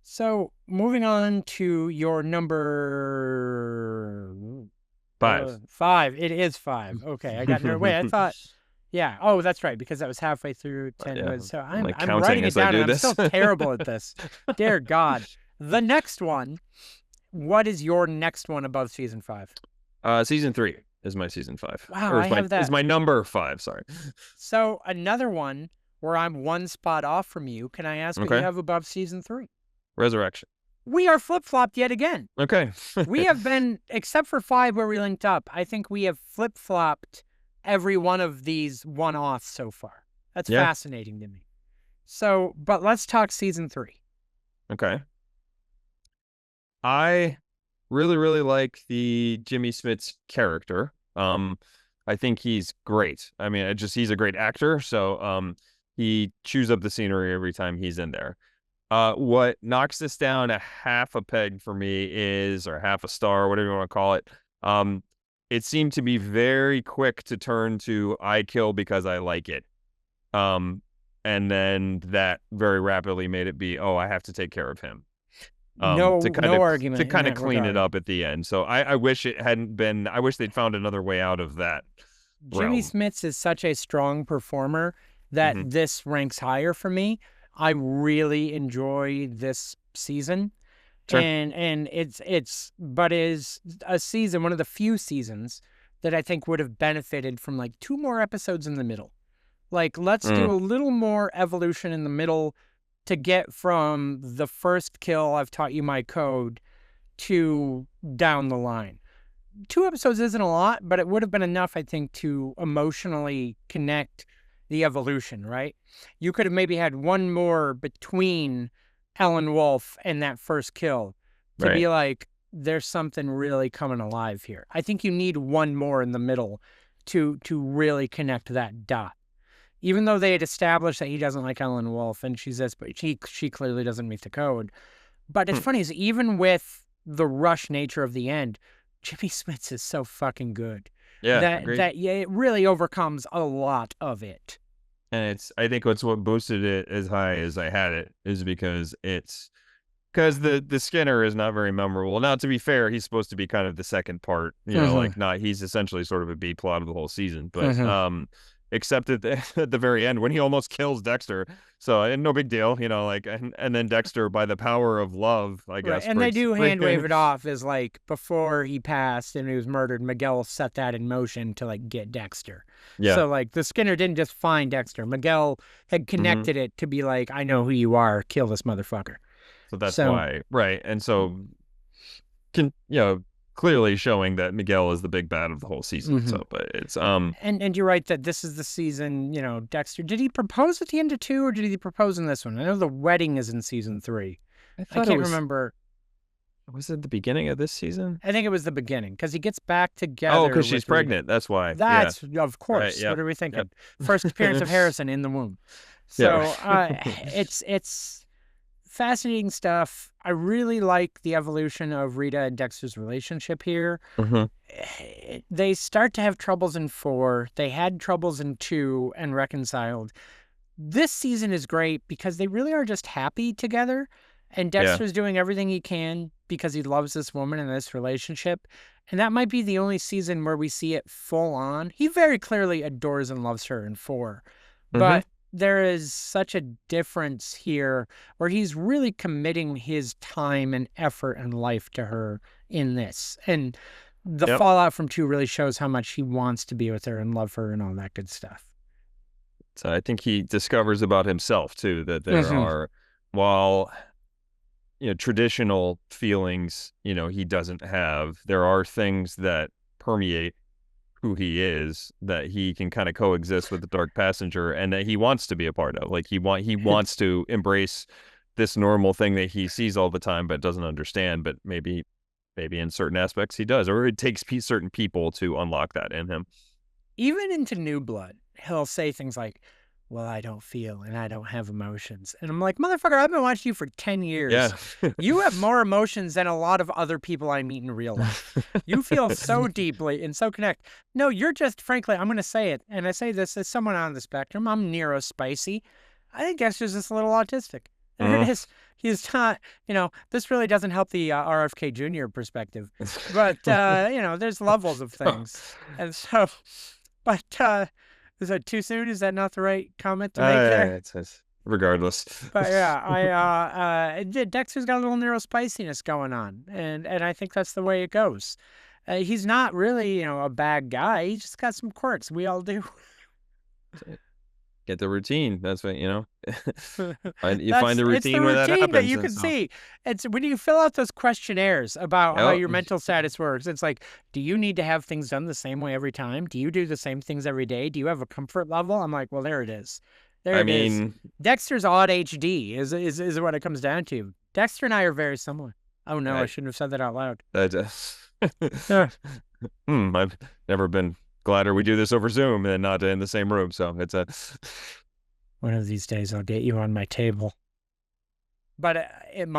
So moving on to your number 5. 5. It is 5. Okay, I got nervous. Wait, I thought, yeah. Oh, that's right, because that was halfway through 10 Yeah, was. So I'm like I'm counting writing it as I down, do and I'm this. still terrible at this. Dear God. The next one. What is your next one above season 5? Season 3 is my season 5, Wow, or I have is that. my number 5. Sorry. So another one where I'm one spot off from you. Can I ask what you Okay. have above season 3? Resurrection. We are flip flopped yet again. Okay. We have been, except for 5 where we linked up, I think we have flip flopped every one of these one offs so far. That's Yeah. fascinating to me. So, but let's talk season 3. Okay. I really, really like the Jimmy Smits character. I think he's great. I mean, he's a great actor. So, he chews up the scenery every time he's in there. What knocks this down a half a peg for me is, or half a star, whatever you want to call it. It seemed to be very quick to turn to I kill because I like it. And then that very rapidly made it be, oh, I have to take care of him. No argument To in kind of that clean it regard. up at the end. So I wish it hadn't been. I wish they'd found another way out of that Jimmy realm. Smits is such a strong performer that hmm this ranks higher for me. I really enjoy this season. Sure. and it's but is a season, one of the few seasons that I think would have benefited from like 2 more episodes in the middle. Like, let's do Mm, a little more evolution in the middle to get from the first kill, I've taught you my code, to down the line. 2 episodes isn't a lot, but it would have been enough, I think, to emotionally connect the evolution, right? You could have maybe had one more between Ellen Wolf and that first kill to right. be like, there's something really coming alive here. I think you need one more in the middle to really connect that dot. Even though they had established that he doesn't like Ellen Wolf and she says, but she clearly doesn't meet the code. But it's Hmm. funny is even with the rush nature of the end, Jimmy Smits is so fucking good Yeah, agreed. that yeah, it really overcomes a lot of it. And I think what's what boosted it as high as I had it is because because the Skinner is not very memorable. Now, to be fair, he's supposed to be kind of the second part, Mm-hmm. like not he's essentially sort of a B plot of the whole season, but Mm-hmm. except at the at the very end when he almost kills Dexter. So and no big deal, like and then Dexter by the power of love, I Right. guess, And they breaks do break hand wave it off as like before he passed and he was murdered, Miguel set that in motion to like get Dexter. Yeah. So like the Skinner didn't just find Dexter. Miguel had Hmm. connected it to be like, I know who you are, kill this motherfucker. So that's So why, right. And so can clearly showing that Miguel is the big bad of the whole season. mhm. So but it's And you're right that this is the season, Dexter. Did he propose at the end of 2 or did he propose in this one? I know the wedding is in season 3. I I thought it can't remember. was it the beginning of this season? I think it was the beginning because he gets back Oh, together because she's with Rita. pregnant. That's why. Yeah. That's, of Right. course, Yep. what are we Yep. thinking? First appearance of Harrison in the womb. Yeah. So it's fascinating stuff. I really like the evolution of Rita and Dexter's relationship here. Hmm. They start to have troubles in 4. They had troubles in 2 and reconciled. This season is great because they really are just happy together. And Yeah. Dexter's doing everything he can because he loves this woman and this relationship. And that might be the only season where we see it full on. He very clearly adores and loves her in 4. Hmm. But there is such a difference here where he's really committing his time and effort and life to her in this. And the Yep. fallout from 2 really shows how much he wants to be with her and love her and all that good stuff. So I think he discovers about himself too that there Mm-hmm. are, while traditional feelings, he doesn't have. There are things that permeate who he is that he can kind of coexist with the dark passenger and that he wants to be a part of. Like he wants to embrace this normal thing that he sees all the time but doesn't understand, but maybe in certain aspects he does, or it takes certain people to unlock that in him. Even into New Blood, he'll say things like, well, I don't feel and I don't have emotions. And I'm like, motherfucker, I've been watching you for 10 years. Yeah. You have more emotions than a lot of other people I meet in real life. You feel so deeply and so connect. No, you're just, frankly, I'm going to say it. And I say this as someone on the spectrum. I'm neurospicy. I think Dexter's just a little autistic. There it Mm. is. He's not, this really doesn't help the RFK Jr. perspective. But, there's levels of things. And so, but is that too soon? Is that not the right comment to make there? It's regardless. But yeah, Dexter's got a little neurospiciness going on, and I think that's the way it goes. He's not really, a bad guy. He just got some quirks. We all do. Get the routine. That's what you find That's the it's the routine where that routine that happens, you and can so see. It's when you fill out those questionnaires about how oh your mental status works. It's like, do you need to have things done the same way every time? Do you do the same things every day? Do you have a comfort level? I'm like, well, there it is. There I it is. mean, Dexter's odd HD is what it comes down to. Dexter and I are very similar. Oh no, I I shouldn't have said that out loud. I just Yeah. I've never been gladder we do this over Zoom and not in the same room. So it's a One of these days I'll get you on my table. But I'm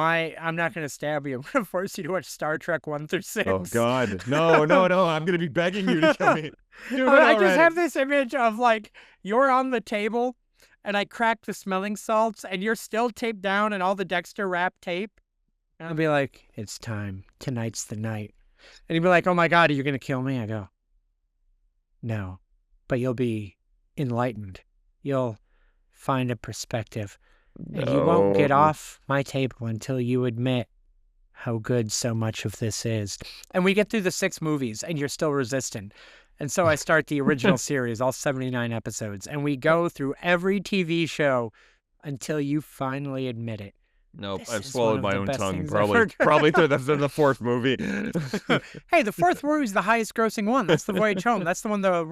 not going to stab you. I'm going to force you to watch Star Trek 1 through 6. oh God, no, no, no! I'm gonna be begging you to kill me. Do it I just already. have this image of like you're on the table and I crack the smelling salts and you're still taped down and all the Dexter wrap tape. And I'll be like, it's time. Tonight's the night. And he'd be like, oh my God, are you going to kill me? I go, no, but you'll be enlightened. You'll find a perspective and you won't No. get off my table until you admit how good so much of this is. And we get through the 6 movies and you're still resistant. And so I start the original series, all 79 episodes, and we go through every TV show until you finally admit it. Nope, This I've is one swallowed of my the own best tongue things I've probably heard. probably through the 4th movie. Hey, the 4th movie is the highest grossing one. That's The Voyage Home. That's the one, the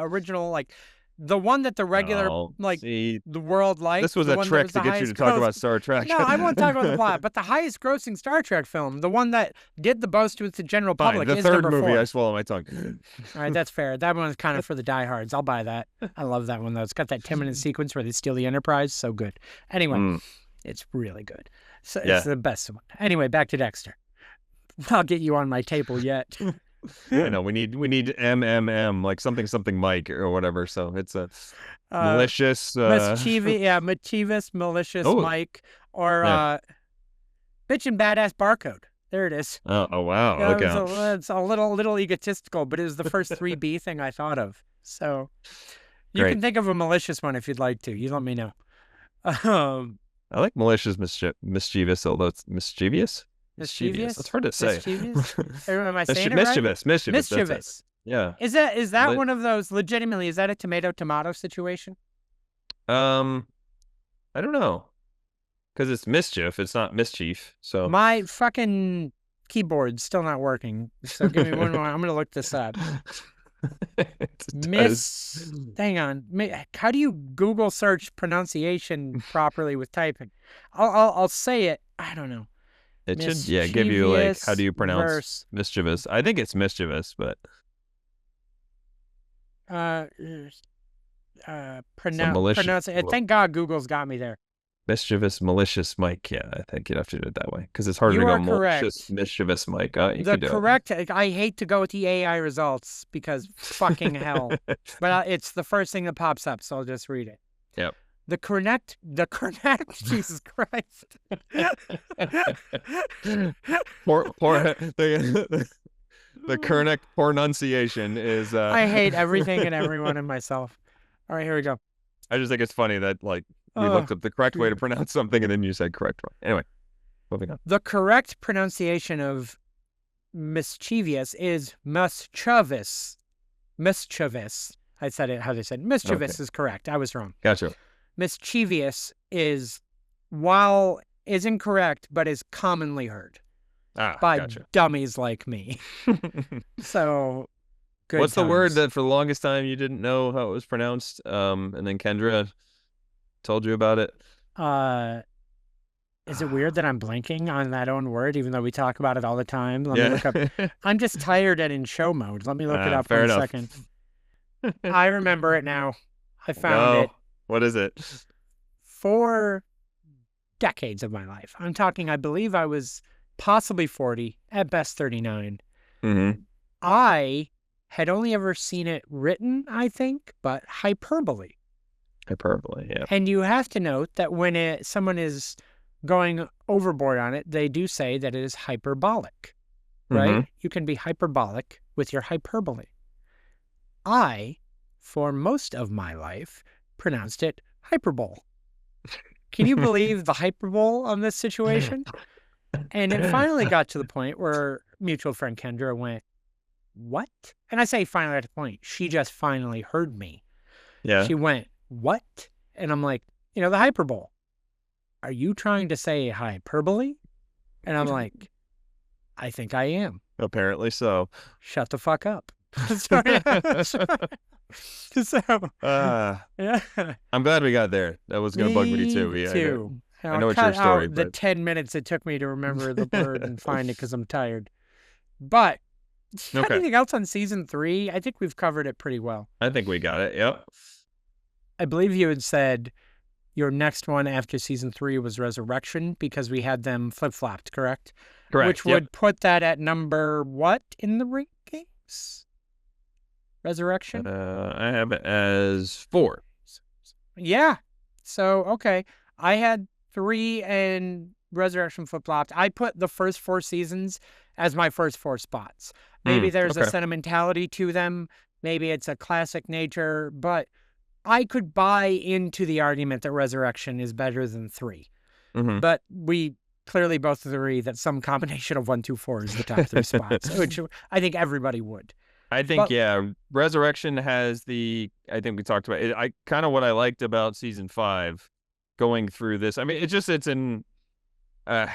original, like, the one that the regular, Oh, like, see, the world this liked, was the a one that trick was to the get you to highest talk gross. about Star Trek. No, I won't talk about the plot, but the highest grossing Star Trek film, the one that did the most with the general Fine, public, the is 3rd number movie, 4. I swallow my tongue. All right, that's fair. That one's kind of for the diehards. I'll buy that. I love that one, though. It's got that 10-minute sequence where they steal the Enterprise. So good. Anyway, it's really good. So it's the best one. Anyway, back to Dexter. I'll get you on my table yet. I know we need MMM, like something Mike or whatever. So it's a malicious, mischievous, malicious Mike, or bitch and badass barcode. There it is. Oh wow. Yeah, Okay. it's a little egotistical, but it was the first 3B thing I thought of. So you can think of a malicious one if you'd like to. You let me know. I like malicious, mischievous, although it's mischievous. Mischievous? That's hard to say. Mischievous? Am I saying it mischievous, right? Mischievous. Mischievous. Yeah. Is that one of those, legitimately, is that a tomato situation? I don't know. Because it's mischief, it's not mischief. So my fucking keyboard's still not working. So give me one more. I'm gonna look this up. Hang on. How do you Google search pronunciation properly with typing? I'll say it. I don't know. It should give you like, how do you pronounce mischievous? I think it's mischievous, but pronounce it. Thank God Google's got me there. Mischievous, malicious Mike. Yeah, I think you'd have to do it that way because it's harder to go malicious, mischievous Mike. I hate to go with the AI results because fucking hell, but it's the first thing that pops up, so I'll just read it. Yep. The correct, Jesus Christ. The correct pronunciation is. I hate everything and everyone and myself. All right, here we go. I just think it's funny that like we looked up the correct way to pronounce something and then you said correct wrong. Anyway, moving on. The correct pronunciation of mischievous is mischievous. Mischievous. I said it how they said. Mischievous is correct. I was wrong. Gotcha. Mischievous is incorrect, but is commonly heard by dummies like me. So, good What's times. the word that for the longest time you didn't know how it was pronounced? And then Kendra told you about it. Is it weird that I'm blanking on that own word, even though we talk about it all the time? Let me look up. I'm just tired and in show mode. Let me look it up for a second. I remember it now. I found it. What is it? 4 decades of my life. I'm talking, I believe I was possibly 40, at best 39. Mm-hmm. I had only ever seen it written, I think, but hyperbole. Hyperbole, yeah. And you have to note that when someone is going overboard on it, they do say that it is hyperbolic, right? Mm-hmm. You can be hyperbolic with your hyperbole. I, for most of my life, pronounced it hyperbole. Can you believe the hyperbole on this situation? And it finally got to the point where mutual friend Kendra went, what? And I say finally at the point, she just finally heard me. Yeah. She went, what? And I'm like, the hyperbole. Are you trying to say hyperbole? And I'm like, I think I am. Apparently so. Shut the fuck up. So, yeah. I'm glad we got there. That was going to bug me too. I know it's your story. The 10 minutes it took me to remember the word and find it because I'm tired. But anything else on season 3? I think we've covered it pretty well. I think we got it. Yep. I believe you had said your next one after season 3 was Resurrection because we had them flip-flopped, correct? Correct. Which would put that at number what in the rankings? Resurrection? I have it as 4. Yeah. So, okay. I had 3 and Resurrection flip-flopped. I put the first 4 seasons as my first 4 spots. Maybe there's a sentimentality to them. Maybe it's a classic nature. But I could buy into the argument that Resurrection is better than 3. Mm-hmm. But we clearly both agree that some combination of 1, 2, 4 is the top 3 spots, which I think everybody would. I think, But yeah, Resurrection has I think we talked about it. I kind of what I liked about season 5 going through this. I mean, uh, it's it's kind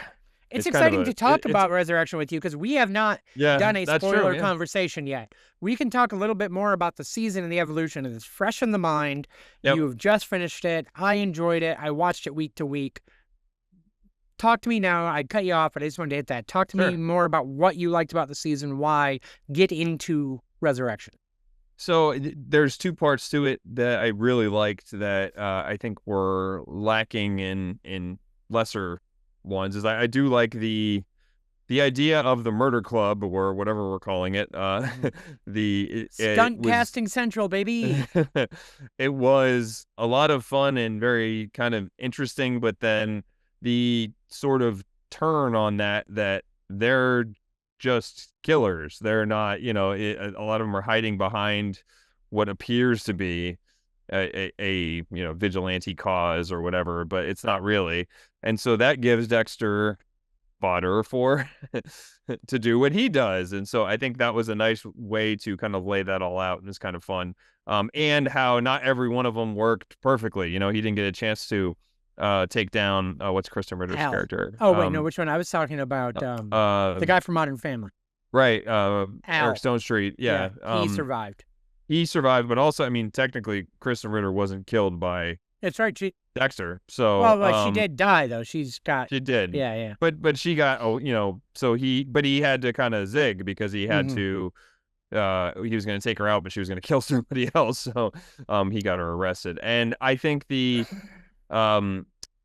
of exciting to talk about Resurrection with you because we have not yeah, done a that's true. spoiler Yeah. conversation yet. We can talk a little bit more about the season and the evolution. It's fresh in the mind. Yep. You've just finished it. I enjoyed it. I watched it week to week. Talk to me now. I cut you off, but I just wanted to hit that. Talk to me Sure. more about what you liked about the season. Why? Get into Resurrection. So there's 2 parts to it that I really liked that I think were lacking in lesser ones. Is I do like the idea of the murder club or whatever we're calling it. It Stunt was casting central, baby. it was a lot of fun and very kind of interesting, but then the sort of turn on that they're just killers. They're not, a lot of them are hiding behind what appears to be a vigilante cause or whatever, but it's not really. And so that gives Dexter fodder for to do what he does. And so I think that was a nice way to kind of lay that all out, and it's kind of fun. And how not every one of them worked perfectly. He didn't get a chance to take down what's Kristen Ritter's Al. character. Oh, wait, no, which one? I was talking about the guy from Modern Family. Right, Al. Eric Stone Street. Yeah. He survived. He survived, but also, I mean, technically, Kristen Ritter wasn't killed by That's right. Dexter. So, Well, she did die, though. She's got... she did. Yeah. But she got, so he had to kind of zig because he had to, he was going to take her out, but she was going to kill somebody else. So, he got her arrested. And I think the,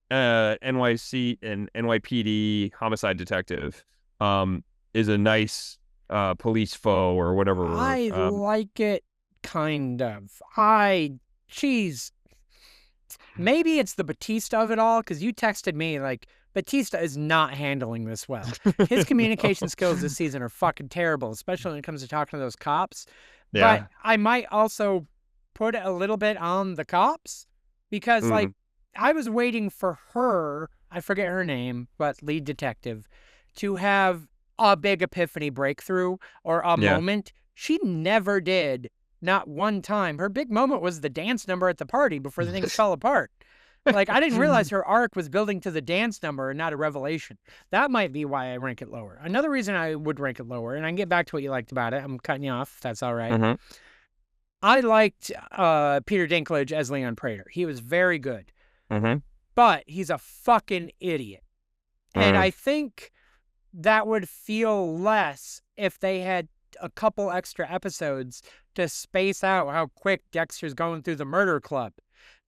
NYC and NYPD homicide detective, is a nice, police foe or whatever. I like it, kind of. Jeez. Maybe it's the Batista of it all, because you texted me, like, Batista is not handling this well. His communication skills this season are fucking terrible, especially when it comes to talking to those cops. Yeah. But I might also put a little bit on the cops, because, like, I was waiting for her, I forget her name, but lead detective, to have a big epiphany breakthrough or a moment. She never did. Not one time. Her big moment was the dance number at the party before the thing fell apart. Like, I didn't realize her arc was building to the dance number and not a revelation. That might be why I rank it lower. Another reason I would rank it lower, and I can get back to what you liked about it. I'm cutting you off, if that's all right. I liked Peter Dinklage as Leon Prater. He was very good. But he's a fucking idiot. And I think that would feel less if they had a couple extra episodes to space out how quick Dexter's going through the murder club,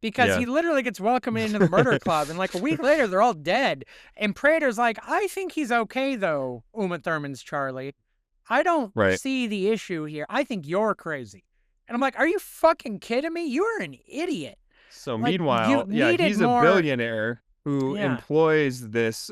because he literally gets welcomed into the murder club, and like a week later they're all dead. And Prater's like, I think he's okay though, Uma Thurman's Charlie. I don't see the issue here. I think you're crazy. And I'm like, are you fucking kidding me? You're an idiot. So Like, meanwhile, he's a billionaire who employs this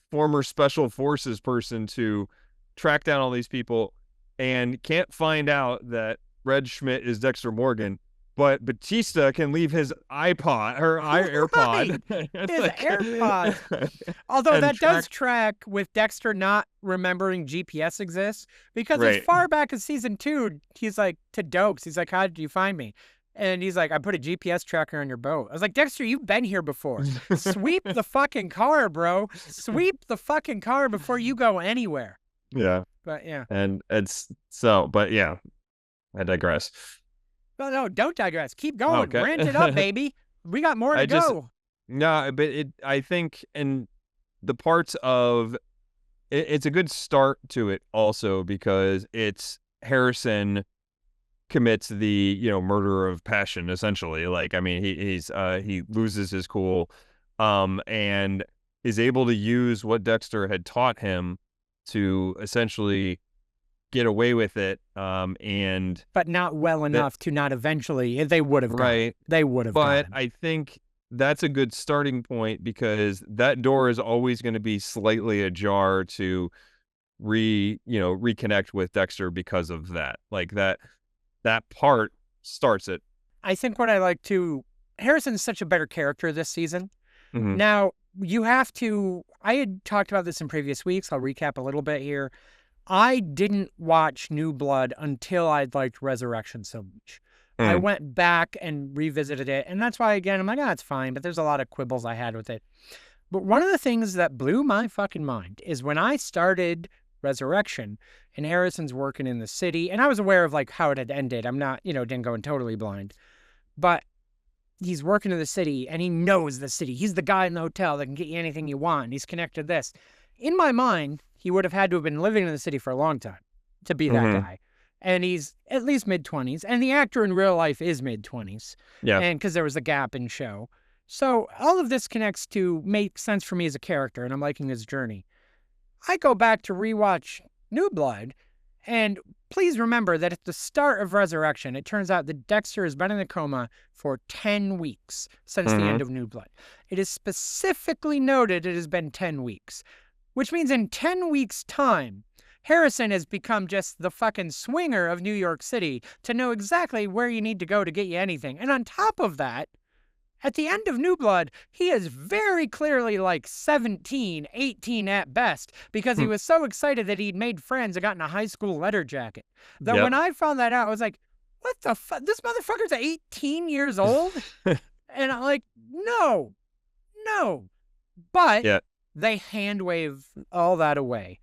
former special forces person to track down all these people, and can't find out that Red Schmidt is Dexter Morgan, but Batista can leave his AirPod. His AirPods. Although that does track with Dexter not remembering GPS exists, because as far back as season 2, he's like to Dokes, he's like, how did you find me? And he's like, I put a GPS tracker on your boat. I was like, Dexter, you've been here before. Sweep the fucking car, bro. Sweep the fucking car before you go anywhere. Yeah. But yeah. And it's so, but yeah, I digress. Well, no, don't digress. Keep going. Okay. Rant it up, baby. We got more to go. No, but I think, and the parts of it's a good start to it also, because it's Harrison commits the murder of passion, essentially. Like, I mean, he loses his cool, and is able to use what Dexter had taught him to essentially get away with it, but not well enough to not eventually. They would have they would have. But I think that's a good starting point, because that door is always going to be slightly ajar to reconnect with Dexter because of that. Like that part starts it. I think what I like too, Harrison's such a better character this season. Now, you have to. I had talked about this in previous weeks. I'll recap a little bit here. I didn't watch New Blood until I'd liked Resurrection so much. I Mm, went back and revisited it, and that's why, again, I'm like, it's fine, but there's a lot of quibbles I had with it. But one of the things that blew my fucking mind is when I started Resurrection and Harrison's working in the city, and I was aware of like how it had ended. I'm not, didn't go in totally blind, but he's working in the city and he knows the city. He's the guy in the hotel that can get you anything you want. He's connected to this. In my mind, he would have had to have been living in the city for a long time to be that mm-hmm. guy. And he's at least mid-20s. And the actor in real life is mid-20s. Yeah. And because there was a gap in show. So all of this connects to make sense for me as a character, and I'm liking his journey. I go back to rewatch New Blood, and please remember that at the start of Resurrection, it turns out that Dexter has been in a coma for 10 weeks since the Mm-hmm. end of New Blood. It is specifically noted it has been 10 weeks, which means in 10 weeks' time, Harrison has become just the fucking swinger of New York City to know exactly where you need to go to get you anything. And on top of that, at the end of New Blood, he is very clearly like 17, 18 at best, because he was so excited that he'd made friends and gotten a high school letter jacket. Though Yep. when I found that out, I was like, what the fuck? This motherfucker's 18 years old? And I'm like, no, no. But Yeah. they hand wave all that away.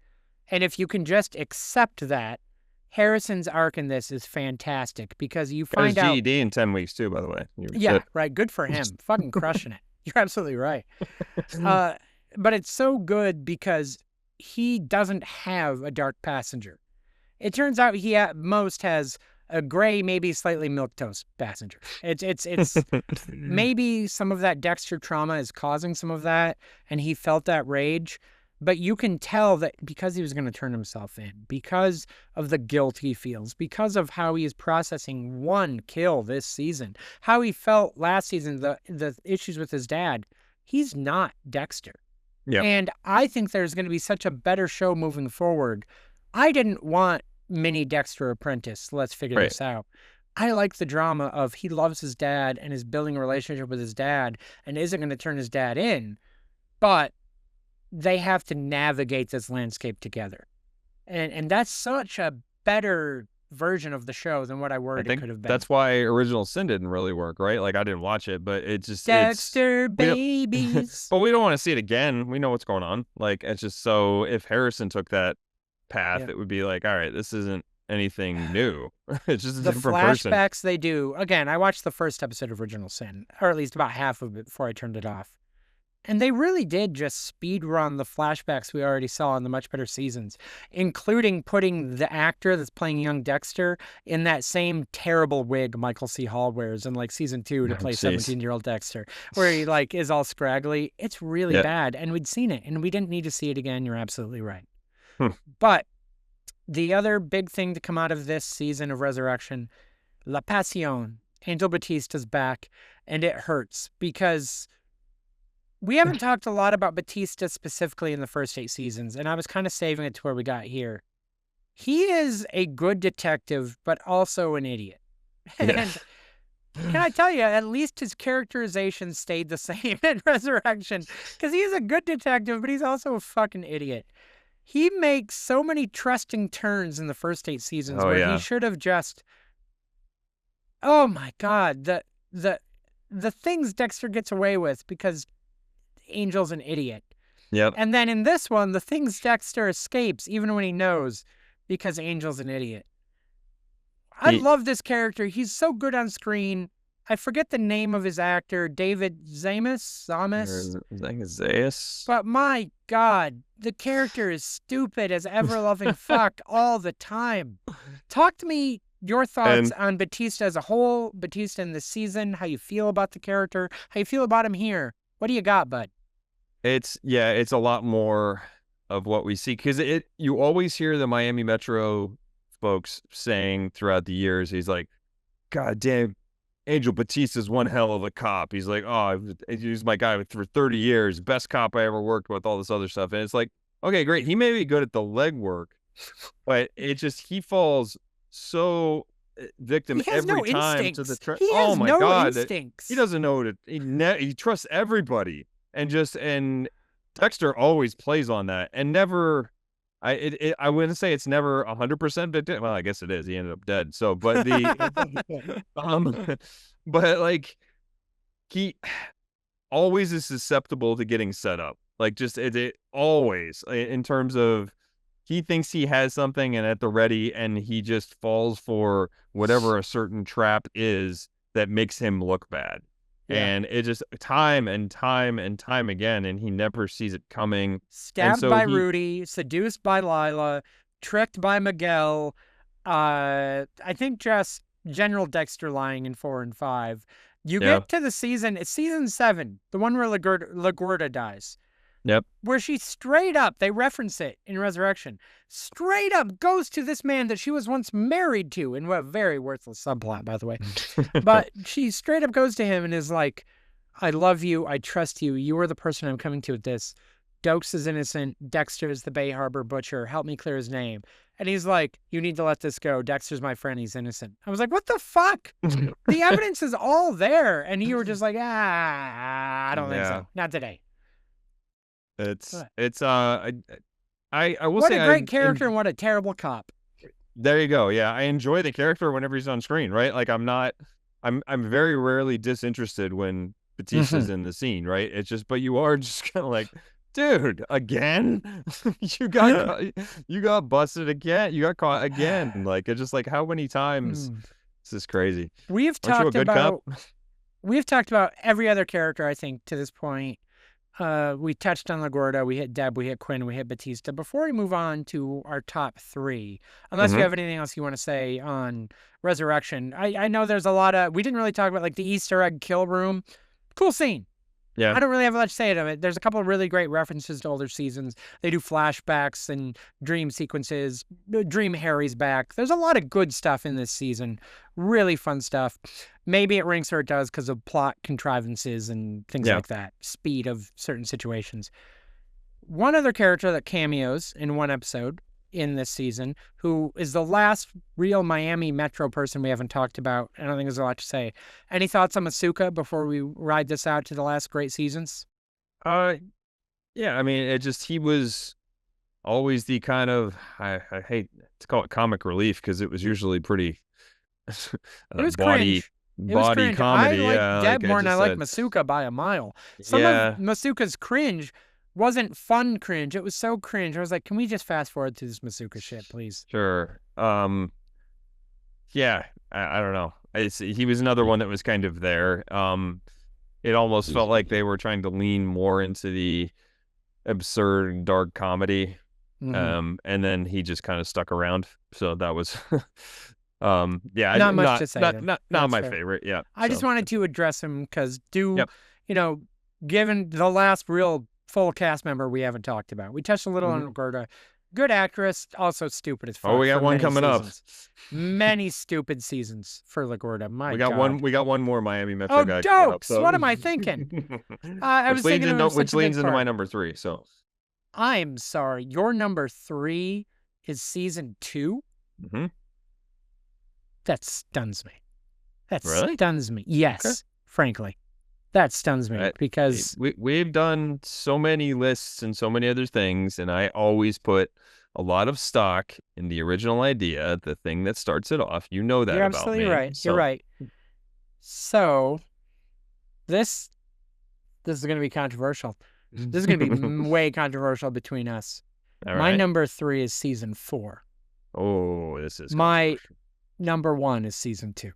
And if you can just accept that, Harrison's arc in this is fantastic because you Got his find out. GED in 10 weeks too, by the way. Yeah, right. Good for him. Fucking crushing it. You're absolutely right. But it's so good because he doesn't have a dark passenger. It turns out he at most has a gray, maybe slightly milquetoast passenger. It's maybe some of that Dexter trauma is causing some of that, and he felt that rage. But you can tell that because he was going to turn himself in, because of the guilt he feels, because of how he is processing one kill this season, how he felt last season, the issues with his dad, he's not Dexter. Yeah. And I think there's going to be such a better show moving forward. I didn't want mini Dexter Apprentice. Let's figure this out. I like the drama of he loves his dad and is building a relationship with his dad and isn't going to turn his dad in, but they have to navigate this landscape together. And that's such a better version of the show than what I worried it could have been. That's why Original Sin didn't really work, right? Like I didn't watch it, but it just Dexter babies. But we don't want to see it again. We know what's going on. Like it's just so if Harrison took that path, it would be like, all right, this isn't anything new. It's just a the different person. flashbacks they do. Again, I watched the first episode of Original Sin, or at least about half of it before I turned it off. And they really did just speed run the flashbacks we already saw in the much better seasons, including putting the actor that's playing young Dexter in that same terrible wig Michael C. Hall wears in like season 2 to play 17-year-old Dexter, where he like is all scraggly. It's really bad. And we'd seen it and we didn't need to see it again. You're absolutely right. But the other big thing to come out of this season of Resurrection, La Pasión, Angel Batista's back, and it hurts because we haven't talked a lot about Batista specifically in the first 8 seasons, and I was kind of saving it to where we got here. He is a good detective, but also an idiot. And can I tell you, at least his characterization stayed the same in Resurrection, because he's a good detective, but he's also a fucking idiot. He makes so many trusting turns in the first 8 seasons where he should have just, oh my God, the things Dexter gets away with because Angel's an idiot. Yep. And then in this one, the things Dexter escapes, even when he knows, because Angel's an idiot. I love this character. He's so good on screen. I forget the name of his actor, David Zamis. But my God, the character is stupid as ever-loving fuck all the time. Talk to me your thoughts on Batista as a whole, Batista in this season, how you feel about the character, how you feel about him here. What do you got, bud? It's a lot more of what we see because you always hear the Miami Metro folks saying throughout the years, he's like, God damn, Angel Batista's one hell of a cop. He's like, oh, he's my guy for 30 years, best cop I ever worked with, all this other stuff. And it's like, okay, great. He may be good at the legwork, but he falls so victim every time to the He has oh my no God, instincts. he doesn't know he trusts everybody. and Dexter always plays on that and never. I wouldn't say it's never 100%, but well, I guess it is. He ended up dead. So, but um, but like he always is susceptible to getting set up. Like just it always in terms of he thinks he has something and at the ready, and he just falls for whatever a certain trap is that makes him look bad. Yeah. And it just time and time and time again, and he never sees it coming. And Stabbed so by he, Rudy, seduced by Lila, tricked by Miguel. I think just General Dexter lying in 4 and 5. You yeah, get to the season, it's season 7, the one where LaGuerta dies, yep. where she straight up, they reference it in Resurrection, straight up goes to this man that she was once married to, in what very worthless subplot, by the way. But she straight up goes to him and is like, I love you. I trust you. You are the person I'm coming to with this. Dokes is innocent. Dexter is the Bay Harbor butcher. Help me clear his name. And he's like, you need to let this go. Dexter's my friend. He's innocent. I was like, what the fuck? The evidence is all there. And you were just like, I don't think Yeah. so. Not today. It's I will What say a great character and what a terrible cop. there you go. Yeah, I enjoy the character whenever he's on screen, right? Like I'm very rarely disinterested when Batista's in the scene, right? It's just, but you are just kind of like, dude, again? you got busted again. You got caught again. Like it's just like how many times? This is crazy. We've Aren't you a talked good cop? about every other character, I think, to this point. We touched on LaGuardia, we hit Deb, we hit Quinn, we hit Batista. Before we move on to our top 3, unless you have anything else you want to say on Resurrection, I know there's a lot of, we didn't really talk about like the Easter egg kill room. Cool scene. Yeah. I don't really have much to say to it. There's a couple of really great references to older seasons. They do flashbacks and dream sequences. Dream Harry's back. There's a lot of good stuff in this season. Really fun stuff. Maybe it ranks where it does because of plot contrivances and things like that. Speed of certain situations. One other character that cameos in one episode in this season, who is the last real Miami Metro person we haven't talked about. I don't think there's a lot to say. Any thoughts on Masuka before we ride this out to the last great seasons? Yeah, I mean, it just, he was always the kind of, I hate to call it comic relief because it was usually pretty It was body cringe. It was cringe. comedy. I like Yeah, Deb more than I like said, Masuka by a mile. Some of Masuka's cringe wasn't fun cringe. It was so cringe. I was like, can we just fast forward to this Masuka shit, please? Sure. Yeah, I don't know. He was another one that was kind of there. It almost felt like they were trying to lean more into the absurd dark comedy. And then he just kind of stuck around. So that was yeah, not much to say. Not my favorite. Yeah. I just wanted to address him because given the last real full cast member we haven't talked about. We touched a little on Roberta. Good actress, also stupid as fuck. Oh, we got one coming up. Many stupid seasons for LaGuardia. We got one more Miami Metro guy. Oh, dokes! What am I thinking? I was thinking which leads into my number 3. So I'm sorry. Your number 3 is season 2? That stuns me. That stuns me. Yes, frankly. That stuns me because we've done so many lists and so many other things, and I always put a lot of stock in the original idea, the thing that starts it off. You know that You're about absolutely me. right. So. You're right. So this is going to be controversial. This is going to be way controversial between us. My number 3 is season 4. Oh, this is my number 1 is season 2.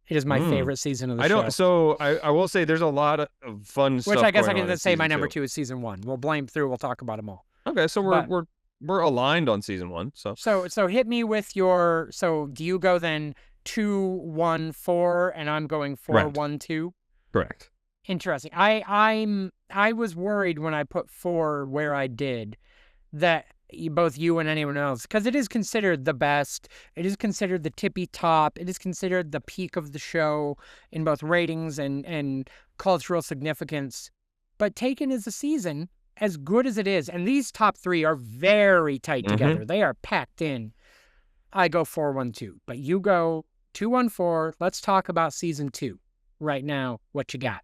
It is my favorite season of the show. So I will say there's a lot of fun stuff. Which I guess I can say my number 2 is season 1. We'll blame through. We'll talk about them all. Okay, so we're aligned on season 1. So hit me with your. So do you go then 2, 1, 4, and I'm going 4, 1, 2? Correct. Interesting. I was worried when I put 4 where I did that both you and anyone else, because it is considered the best. It is considered the tippy top. It is considered the peak of the show in both ratings and cultural significance. But taken as a season, as good as it is, and these top 3 are very tight together. They are packed in. I go 4, 1, 2. But you go 2, 1, 4. Let's talk about season 2 right now. What you got?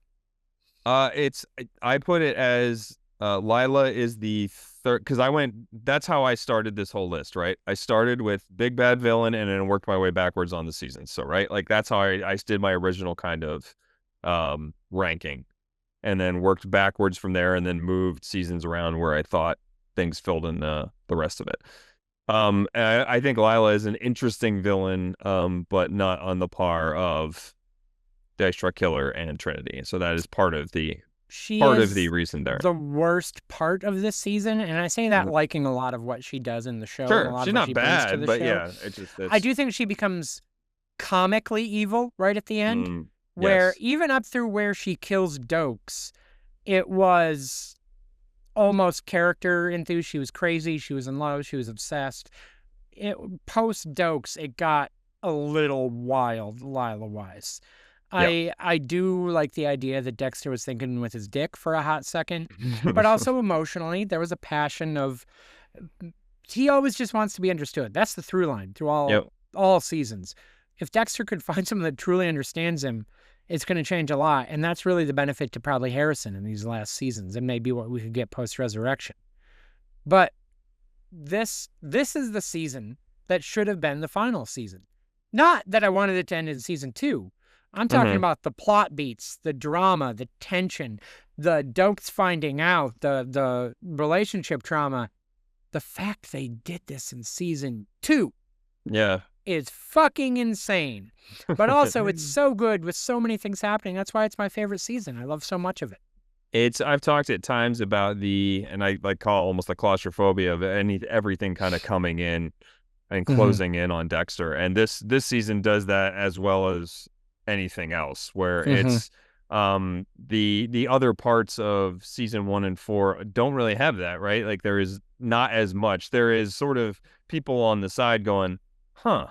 I put it as Lila is the third because I went. That's how I started this whole list, right? I started with big bad villain and then worked my way backwards on the seasons. So right, like that's how I did my original kind of ranking, and then worked backwards from there, and then moved seasons around where I thought things filled in the rest of it. I think Lila is an interesting villain, but not on the par of Dexter Killer and Trinity. So that is She part of the is reason there. the worst part of this season, and I say that Mhm. liking a lot of what she does in the show and a Sure, lot she's of what not she brings to bad, the but show. yeah, it just I it's do think she becomes comically evil right at the end, where yes. even up through where she kills Dokes, it was almost character enthused. She was crazy, she was in love, she was obsessed. Post Dokes, it got a little wild, Lila wise. Yep. I do like the idea that Dexter was thinking with his dick for a hot second, but also emotionally, there was a passion of he always just wants to be understood. That's the through line through Yep. all seasons. If Dexter could find someone that truly understands him, it's going to change a lot, and that's really the benefit to probably Harrison in these last seasons, and maybe what we could get post resurrection. But this is the season that should have been the final season. Not that I wanted it to end in season 2. I'm talking hmm about the plot beats, the drama, the tension, the Dokes finding out, the relationship trauma. The fact they did this in season 2 Yeah. is fucking insane. But also, it's so good with so many things happening. That's why it's my favorite season. I love so much of it. I've talked at times about and I like call it almost the claustrophobia of everything kind of coming in and Mm-hmm. closing in on Dexter. And this season does that as well as anything else, where Mm-hmm. it's the other parts of season 1 and 4 don't really have that, right? Like there is not as much. There is sort of people on the side going, huh,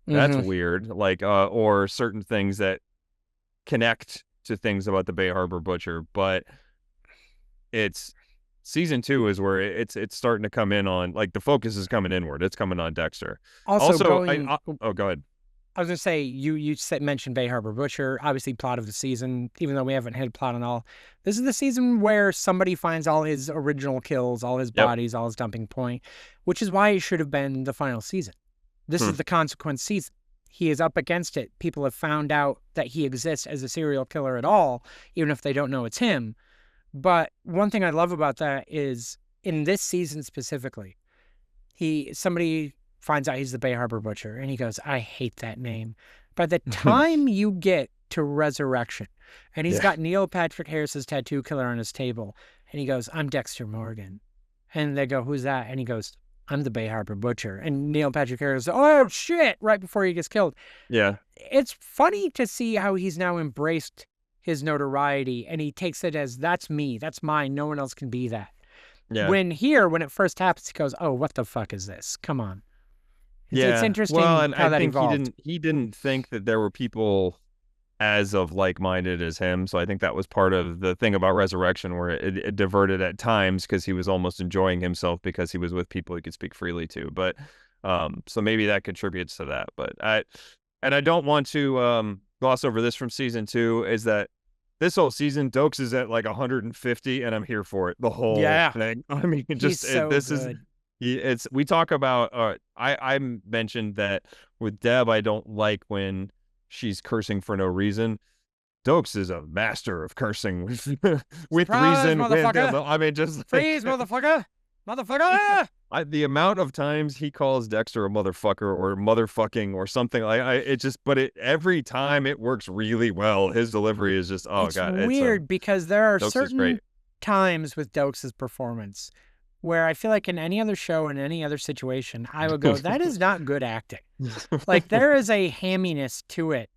that's Mm-hmm. weird. Like or certain things that connect to things about the Bay Harbor Butcher, but it's season 2 is where it's starting to come in on like the focus is coming inward. It's coming on Dexter. Also, Also, going oh go ahead. I was gonna say you mentioned Bay Harbor Butcher, obviously plot of the season. Even though we haven't hit plot on all, this is the season where somebody finds all his original kills, all his Yep. bodies, all his dumping point, which is why it should have been the final season. This Hmm. is the consequence season. He is up against it. People have found out that he exists as a serial killer at all, even if they don't know it's him. But one thing I love about that is in this season specifically, somebody finds out he's the Bay Harbor Butcher, and he goes, "I hate that name." By the time you get to Resurrection, and he's Yeah. got Neil Patrick Harris's tattoo killer on his table, and he goes, "I'm Dexter Morgan," and they go, "Who's that?" And he goes, "I'm the Bay Harbor Butcher." And Neil Patrick Harris, "Oh shit!" Right before he gets killed. Yeah. It's funny to see how he's now embraced his notoriety, and he takes it as that's me, that's mine. No one else can be that. Yeah. When it first happens, he goes, "Oh, what the fuck is this? Come on." It's Yeah. Well, interesting and how I that think evolved. he didn't think that there were people as of like-minded as him. So I think that was part of the thing about Resurrection where it diverted at times because he was almost enjoying himself because he was with people he could speak freely to. But so maybe that contributes to that. But I don't want to gloss over this from season 2 is that this whole season Dokes is at like 150 and I'm here for it the whole Yeah, thing. I mean, he's so this is good. it's we talk about I mentioned that with Deb I don't like when she's cursing for no reason. Dokes is a master of cursing with with Surprise, reason. With motherfucker! I mean, just like Freeze, motherfucker! Motherfucker! the amount of times he calls Dexter a motherfucker or motherfucking or something like it just, but every time it works really well. His delivery is just oh It's god, it's a weird because there are Dokes is certain great. times with Dokes' performance where I feel like in any other show, in any other situation, I would go, that is not good acting. Like there is a hamminess to it,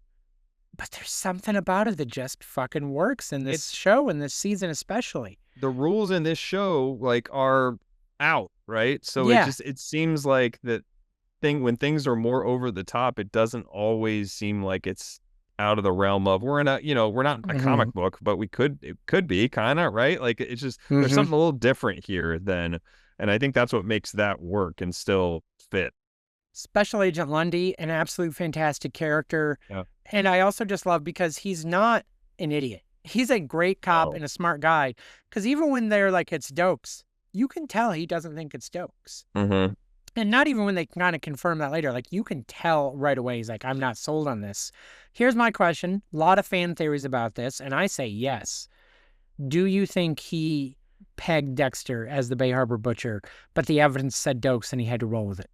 but there's something about it that just fucking works in this it's show, in this season especially. the rules in this show like are out, right? So Yeah. it seems like that thing when things are more over the top, it doesn't always seem like it's out of the realm of we're in a we're not a Mm-hmm. comic book, but it could be kind of right. Like it's just there's Mm-hmm. something a little different here than, and I think that's what makes that work and still fit. Special Agent Lundy, an absolute fantastic character. Yeah. And I also just love because he's not an idiot. He's a great cop Oh. and a smart guy. Because even when they're like, it's Dokes, you can tell he doesn't think it's Dokes. Mm-hmm. And not even when they kind of confirm that later, like you can tell right away. He's like, I'm not sold on this. Here's my question. A lot of fan theories about this, and I say yes. Do you think he pegged Dexter as the Bay Harbor Butcher, but the evidence said Dokes and he had to roll with it?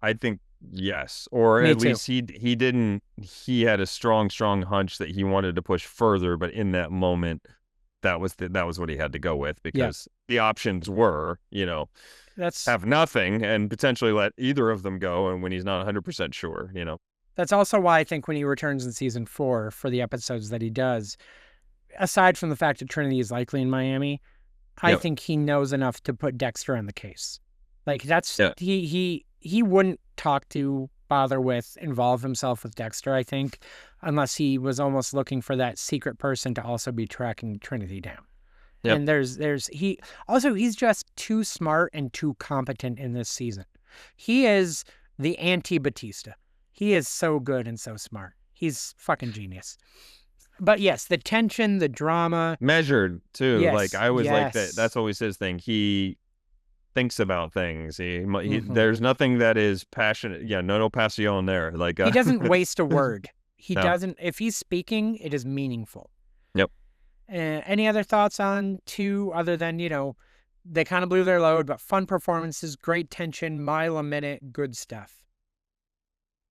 I think yes, or Me at too. least he didn't. He had a strong hunch that he wanted to push further, but in that moment, that was what he had to go with Yeah. because the options were, That's have nothing and potentially let either of them go, and when he's not 100% sure, that's also why I think when he returns in season 4 for the episodes that he does, aside from the fact that Trinity is likely in Miami, I Yep. think he knows enough to put Dexter on the case. Like that's Yeah. he wouldn't talk to, bother with, involve himself with Dexter, I think, unless he was almost looking for that secret person to also be tracking Trinity down. Yep. And he's just too smart and too competent in this season. He is the anti-Batista. He is so good and so smart. He's fucking genius. But yes, the tension, the drama. Measured too. Like Yes, I always like that. yes. That's always his thing. He thinks about things. Hmm. There's nothing that is passionate. Yeah, no passion there. Like He doesn't waste a word. He no. doesn't. If he's speaking, it is meaningful. Yep. Any other thoughts on 2 other than, they kind of blew their load, but fun performances, great tension, mile a minute, good stuff.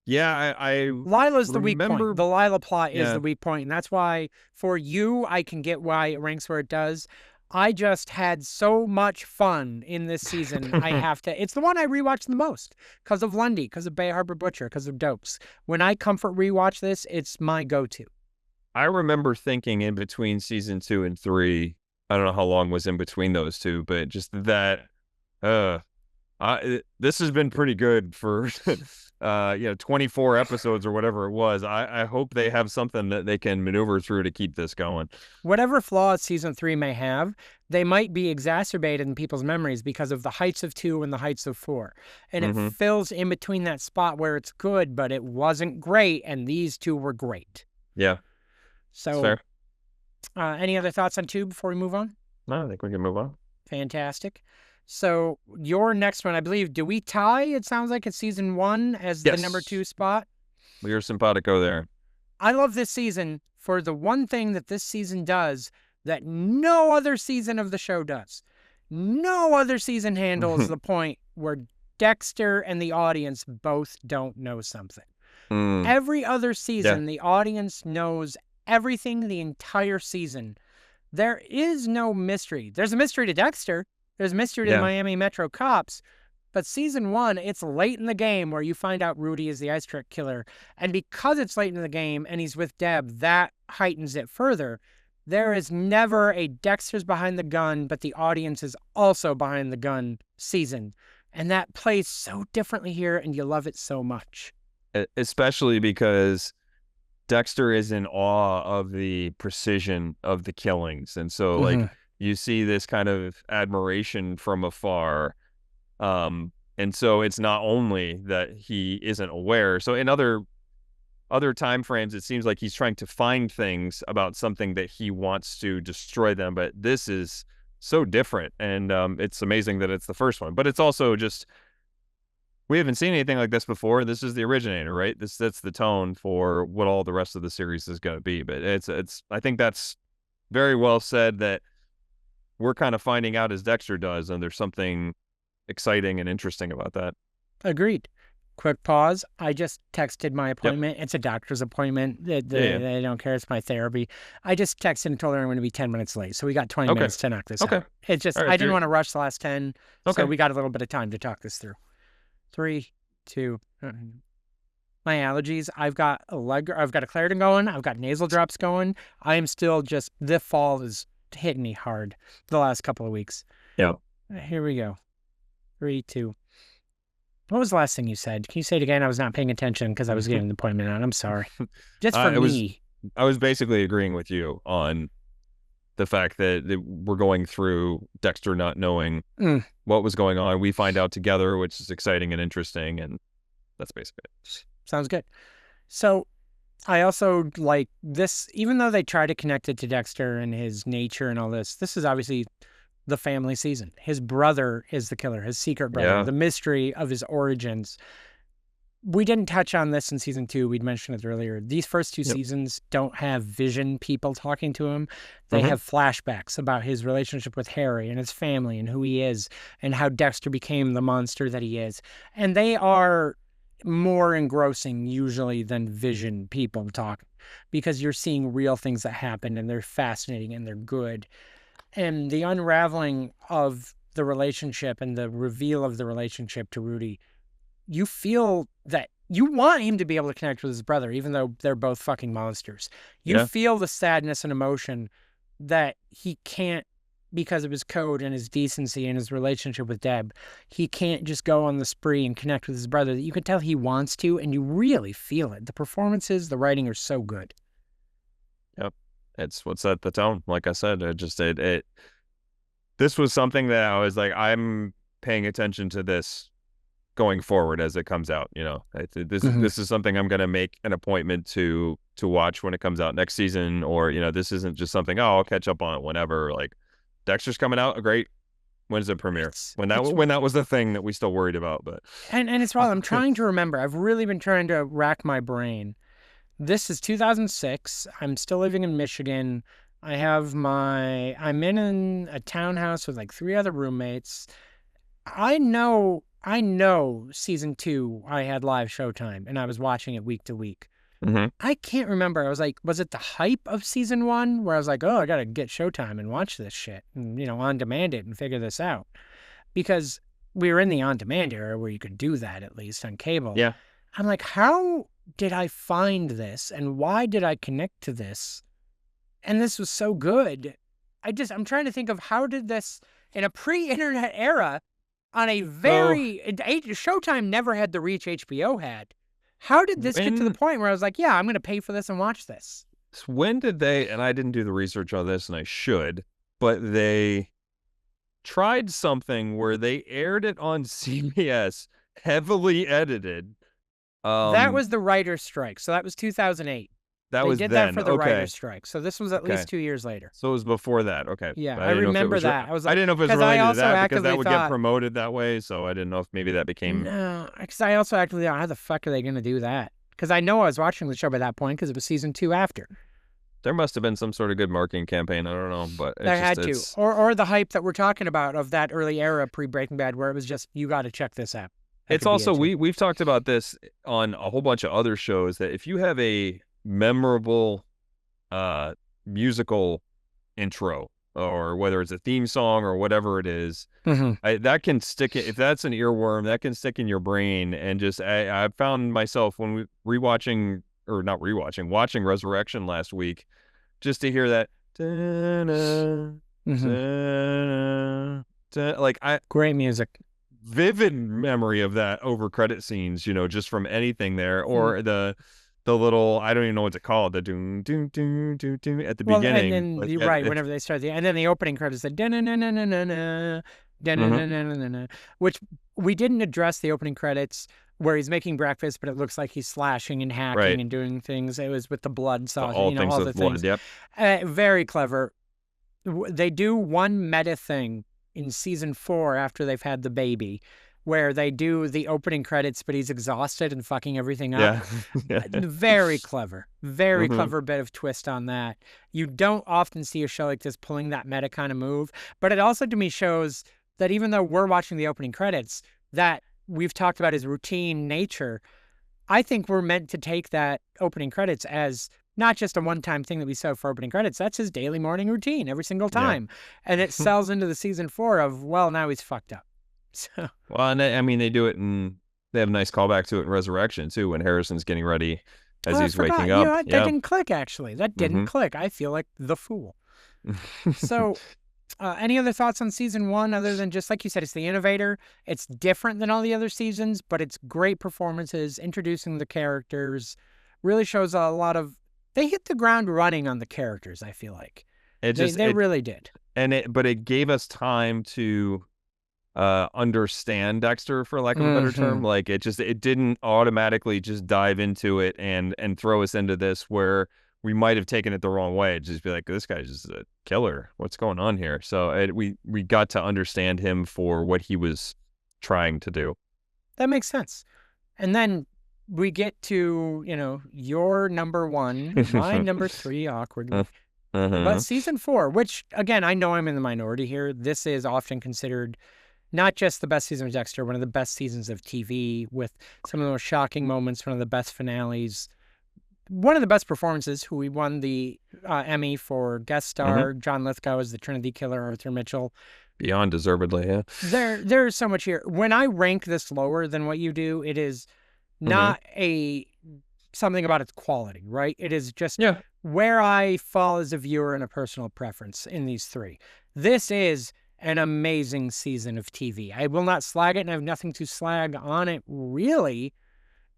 Yeah, I Lila's the weak point. remember. The Lila plot is Yeah. the weak point, and that's why for you, I can get why it ranks where it does. I just had so much fun in this season. I have to. It's the one I rewatched the most because of Lundy, because of Bay Harbor Butcher, because of Dopes. When I comfort rewatch this, it's my go-to. I remember thinking in between season 2 and 3. I don't know how long was in between those two, but just that. Uh, this has been pretty good for 24 episodes or whatever it was. I hope they have something that they can maneuver through to keep this going. Whatever flaws season 3 may have, they might be exacerbated in people's memories because of the heights of 2 and the heights of 4. And it Mm-hmm. fills in between that spot where it's good, but it wasn't great, and these 2 were great. Yeah, it's So, fair. any other thoughts on 2 before we move on? No, I think we can move on. Fantastic. So, your next one, I believe, do we tie? It sounds like it's season 1 as the number 2 Yes, spot. we are simpatico there. I love this season for the one thing that this season does that no other season of the show does. No other season handles the point where Dexter and the audience both don't know something. Mm, Every other yeah, season, the audience knows everything the entire season. There is no mystery. There's a mystery to Dexter. There's a mystery to the yeah, Miami Metro cops. But season 1, it's late in the game where you find out Rudy is the ice trick killer. And because it's late in the game and he's with Deb, that heightens it further. There is never a Dexter's behind the gun, but the audience is also behind the gun season. And that plays so differently here, and you love it so much. especially because Dexter is in awe of the precision of the killings, and so Mm-hmm. like you see this kind of admiration from afar. And so it's not only that he isn't aware. So in other time frames, it seems like he's trying to find things about something that he wants to destroy them, but this is so different, and it's amazing that it's the first one. But it's also just we haven't seen anything like this before. This is the originator, right? This sets the tone for what all the rest of the series is going to be. But it's I think that's very well said that we're kind of finding out as Dexter does, and there's something exciting and interesting about that. Agreed. Quick pause. I just texted my Yep. appointment. It's a doctor's appointment. Yeah. They don't care. It's my therapy. I just texted and told her I'm going to be 10 minutes late. So we got 20 Okay. minutes to knock this Okay. out. It's just, All right. I didn't want to rush the last 10. So Okay. we got a little bit of time to talk this through. 3, 2. My allergies. I've got a Claritin going. I've got nasal drops going. I am still just, the fall is hitting me hard the last couple of weeks. Yeah. Here we go. 3, 2. What was the last thing you said? Can you say it again? I was not paying attention because I was getting the appointment on. I'm sorry. Just for me. I was basically agreeing with you on the fact that we're going through Dexter not knowing what was going on. We find out together, which is exciting and interesting, and that's basically it. Sounds good. So I also like this, even though they try to connect it to Dexter and his nature and all this, this is obviously the family season. His brother is the killer, his secret brother, Yeah. the mystery of his origins. We didn't touch on this in season 2. We'd mentioned it earlier. These first 2 Yep. seasons don't have Vision people talking to him. They Hmm. have flashbacks about his relationship with Harry and his family and who he is and how Dexter became the monster that he is. And they are more engrossing usually than Vision people talk, because you're seeing real things that happen and they're fascinating and they're good. And the unraveling of the relationship and the reveal of the relationship to Rudy, you feel that you want him to be able to connect with his brother, even though they're both fucking monsters. You Yeah. feel the sadness and emotion that he can't, because of his code and his decency and his relationship with Deb, he can't just go on the spree and connect with his brother. That you can tell he wants to, and you really feel it. The performances, the writing are so good. Yep. It's what set the tone. Like I said, this was something that I was like, I'm paying attention to this going forward as it comes out. Mm-hmm. This is something I'm going to make an appointment to watch when it comes out next season, or this isn't just something, oh, I'll catch up on it whenever. Like Dexter's coming out, great. When's the premiere? It's When it's that was the thing that we still worried about, but and it's wild. I'm trying to remember. I've really been trying to rack my brain. This is 2006. I'm still living in Michigan. I'm in a townhouse with like 3 other roommates. I know season 2 I had live Showtime and I was watching it week to week. hmm I can't remember. I was like, was it the hype of season 1 where I was like, oh, I got to get Showtime and watch this shit and, on demand it and figure this out? Because we were in the on demand era where you could do that, at least on cable. yeah. I'm like, how did I find this and why did I connect to this? And this was so good. I'm trying to think of how did this, in a pre-internet era, on a So very Showtime never had the reach HBO had. How did this get to the when point where I was like, yeah, I'm going to pay for this and watch this? when did they? And I didn't do the research on this, and I should, but they tried something where they aired it on CBS, heavily edited. That Um, was the writer's strike. So that was 2008. that They was did that then. for the Okay. writer's strike. So this was at Okay. least 2 years later. So it was before that. Okay. Yeah, I I didn't know if it remember was. that. I was I like, didn't know if it was because I related to also that because that actively would get thought, promoted that way. So I didn't know if maybe that became. no, because I also actively thought, how the fuck are they going to do that? Because I know I was watching the show by that point because it was season 2 after. There must have been some sort of good marketing campaign. I don't know, but They it's just had to. Or the hype that we're talking about of that early era pre Breaking Bad where it was just, you got to check this out. That it's could be also it too. we've talked about this on a whole bunch of other shows that if you have a memorable uh musical intro, or whether it's a theme song or whatever it is, Mm-hmm. that can stick it. If that's an earworm, that can stick in your brain. And just I found myself when we rewatching, or not rewatching, watching Resurrection last week, just to hear that da-na, Mm-hmm. like I Great music. vivid memory of that over credit scenes, just from anything there, Mm. or the little, I don't even know what to call it, the doom doom doom doom doom at the Well, and beginning. then But you're yeah, right. it's Whenever they start and then the opening credits, the da-na-na-na-na-na, mhm, da-na-na-na-na-na, which we didn't address the opening credits where he's making breakfast, but it looks like he's slashing and hacking right. and doing things. It was with the blood So sauce, all things all the with blood. things. Yep. Very clever. They do one meta thing in season 4 after they've had the baby, where they do the opening credits, but he's exhausted and fucking everything up. Yeah. Yeah. Very clever. Very hmm clever bit of twist on that. You don't often see a show like this pulling that meta kind of move, but it also to me shows that even though we're watching the opening credits, that we've talked about his routine nature, I think we're meant to take that opening credits as not just a one-time thing that we saw for opening credits. That's his daily morning routine every single Yeah. time. And it sells into the season 4 of, well, now he's fucked up. So Well, and I mean, they do it, and they have a nice callback to it in Resurrection too, when Harrison's getting ready as I he's waking forgot. up. What? That Yeah. didn't click, actually. That didn't hmm click. I feel like the fool. So, any other thoughts on season 1 other than just like you said, it's the innovator. It's different than all the other seasons, but it's great performances, introducing the characters. Really shows a lot of. They hit the ground running on the characters. I feel like it just they it really did. but it gave us time to understand Dexter, for lack of a better term. Hmm. Like it didn't automatically just dive into it and throw us into this where we might have taken it the wrong way. Just be like, this guy's just a killer. What's going on here? So we got to understand him for what he was trying to do. That makes sense. And then we get to, your number one, my number three, awkwardly. But Uh-huh. season four, which again, I know I'm in the minority here. This is often considered not just the best season of Dexter, one of the best seasons of TV with some of the most shocking moments, one of the best finales, one of the best performances. Who we won the Emmy for guest Hmm. star. John Lithgow as the Trinity Killer, Arthur Mitchell. Beyond deservedly, yeah. There's so much here. When I rank this lower than what you do, it is Hmm. not a something about its quality, right? It is just Yeah. where I fall as a viewer and a personal preference in these three. This is an amazing season of TV. I will not slag it, and I have nothing to slag on it, really.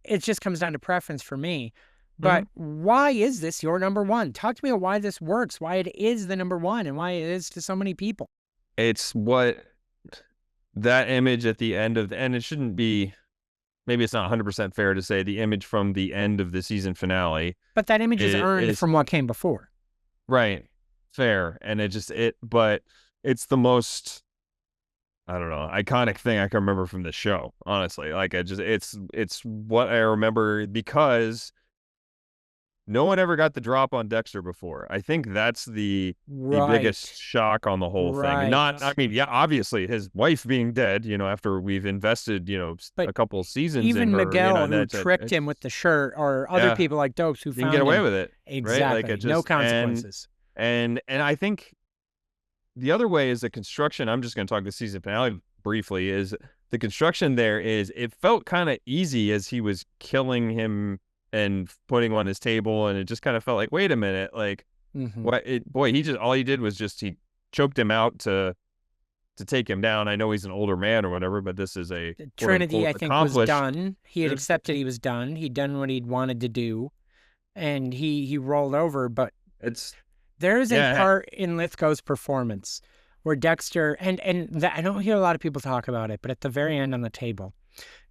It just comes down to preference for me. Hmm. But why is this your number one? Talk to me about why this works, why it is the number one, and why it is to so many people. It's what that image at the end of the, and it shouldn't be, maybe it's not 100% fair to say the image from the end of the season finale But that image is earned is from what came before. right, fair, and but it's the most, I don't know, iconic thing I can remember from the show. Honestly, like it's what I remember because no one ever got the drop on Dexter before. I think that's the biggest Right. shock on the whole thing. And not, I Right. mean, yeah, obviously his wife being dead, after we've invested, But a couple seasons in even her, Miguel, and who that's tricked him with it's the shirt, or other yeah, people like Dopes who you can get found away him. with it, right? Like it Exactly. No just consequences. and I think the other way is the construction. I'm just going to talk the season finale briefly. Is the construction there is it felt kind of easy as he was killing him and putting him on his table, and it just kind of felt like, wait a minute, like Hmm. what? Boy, he just all he did was just he choked him out to take him down. I know he's an older man or whatever, but this is a quote Trinity, unquote I think, was accomplished. done. He had accepted he was done. He'd done what he'd wanted to do, and he rolled over. But It's there is a yeah. part in Lithgow's performance where Dexter, I don't hear a lot of people talk about it, but at the very end on the table,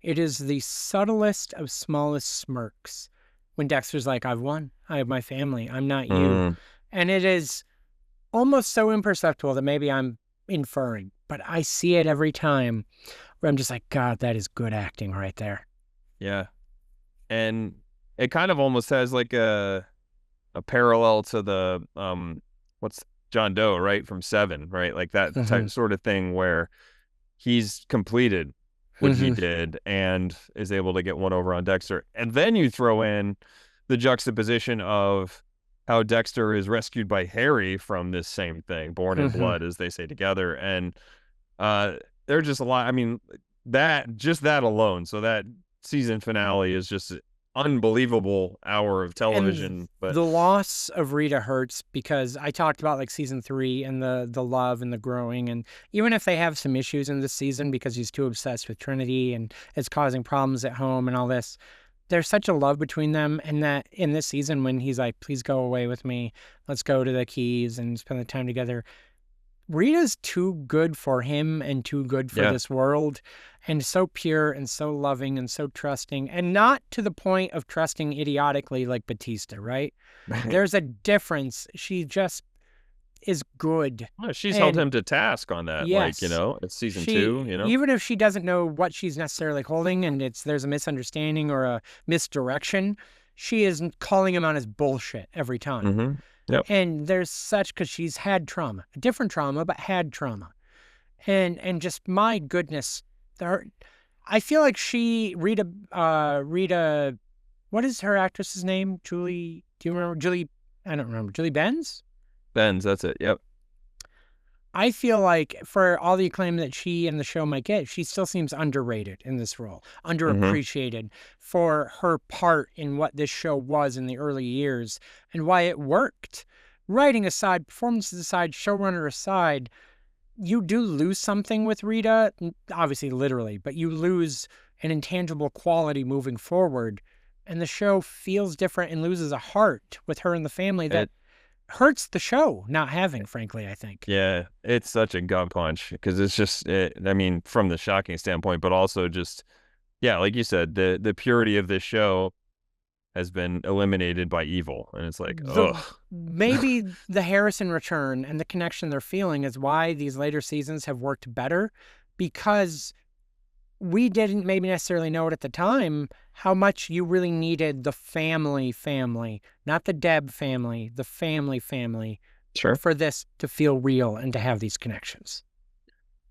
it is the subtlest of smallest smirks when Dexter's like, I've won. I have my family. I'm not you. Mm, And it is almost so imperceptible that maybe I'm inferring, but I see it every time where I'm just like, God, that is good acting right there. yeah, and it kind of almost has like a parallel to the what's John Doe, right, from Seven, right, like that Hmm. type sort of thing where he's completed what he Hmm. did and is able to get one over on Dexter. And then you throw in the juxtaposition of how Dexter is rescued by Harry from this same thing, born in Hmm. blood, as they say together. And uh they're just a lot. I mean, that alone. So that season finale is just an unbelievable hour of And television. But the loss of Rita hurts because I talked about like season three and the love and the growing. And even if they have some issues in this season because he's too obsessed with Trinity and it's causing problems at home and all this, there's such a love between them. And that in this season, when he's like, please go away with me, let's go to the Keys and spend the time together. Rita's too good for him and too good for yeah. this world, and so pure and so loving and so trusting, and not to the point of trusting idiotically like Batista, right? There's a difference. She just is good. Well, she's held And him to task on that, like, yes, it's season two, she, even if she doesn't know what she's necessarily holding and there's a misunderstanding or a misdirection, she is calling him on his bullshit every time. Mm-hmm. Yep. And there's such, because she's had trauma, different trauma, but had trauma. And just my goodness, there, I feel like Rita, what is her actress's name? Julie, do you remember? Julie, I don't remember. Julie Benz? Benz, that's it. Yep. I feel like for all the acclaim that she and the show might get, she still seems underrated in this role, Mm-hmm. underappreciated for her part in what this show was in the early years and why it worked. Writing aside, performances aside, showrunner aside, you do lose something with Rita, obviously literally, but you lose an intangible quality moving forward. And the show feels different and loses a heart with her and the family that It. hurts the show not having, frankly, I think. Yeah, it's such a gut punch because it's just, I mean, from the shocking standpoint, but also just, yeah, like you said, the purity of this show has been eliminated by evil, and it's like, The ugh. maybe the Harrison return and the connection they're feeling is why these later seasons have worked better, because we didn't maybe necessarily know it at the time how much you really needed the family, not the Deb family, the family Sure. for this to feel real and to have these connections.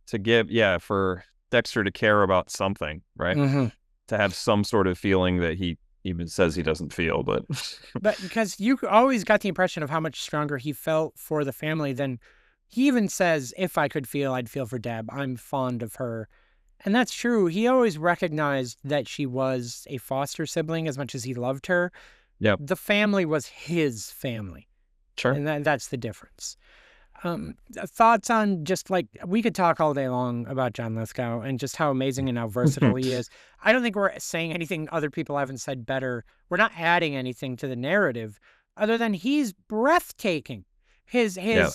To give, yeah, for Dexter to care about something, right? Mm-hmm. To have some sort of feeling that he even says he doesn't feel, but But because you always got the impression of how much stronger he felt for the family than he even says, if I could feel, I'd feel for Deb. I'm fond of her. And that's true. He always recognized that she was a foster sibling as much as he loved her. yeah, The family was his family. sure. And that's the difference. Thoughts on just like we could talk all day long about John Lithgow and just how amazing and how versatile he is. I don't think we're saying anything other people haven't said better. We're not adding anything to the narrative other than he's breathtaking. His Yeah,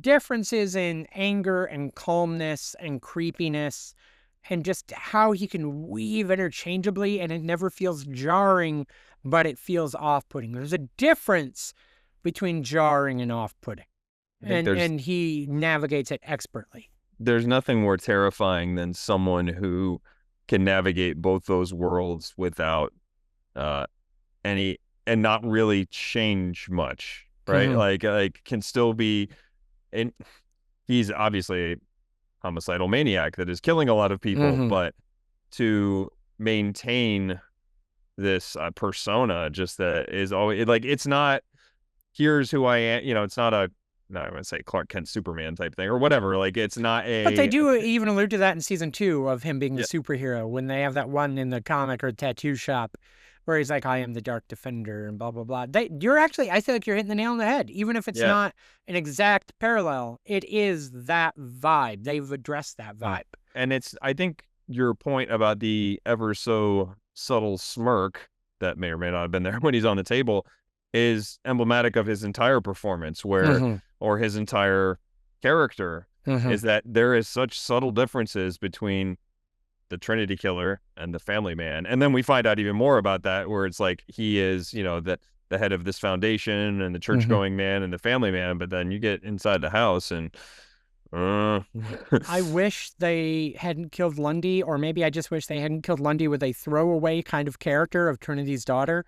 differences in anger and calmness and creepiness and just how he can weave interchangeably and it never feels jarring, but it feels off-putting. There's a difference between jarring and off-putting. I think And he navigates it expertly. there's nothing more terrifying than someone who can navigate both those worlds without uh any and not really change much, right? Mm-hmm. Like can still be, and he's obviously a homicidal maniac that is killing a lot of people, Mm-hmm. but to maintain this persona just that is always like, it's not, here's who I am, it's not a, no, I would say Clark Kent Superman type thing or whatever. Like it's not But they a, do even allude to that in season 2 of him being the yeah, superhero when they have that one in the comic or tattoo shop where he's like, I am the Dark Defender and blah, blah, blah. You're actually, I feel like you're hitting the nail on the head. Even if it's yeah. not an exact parallel, it is that vibe. They've addressed that vibe. And it's, I think your point about the ever so subtle smirk that may or may not have been there when he's on the table is emblematic of his entire performance, where, Mm-hmm. or his entire character, Mm-hmm. is that there is such subtle differences between the Trinity Killer and the Family Man. And then we find out even more about that, where it's like he is, the head of this foundation and the church Mm-hmm. going man and the Family Man. But then you get inside the house and, uh, I wish they hadn't killed Lundy, or maybe I just wish they hadn't killed Lundy with a throwaway kind of character of Trinity's daughter.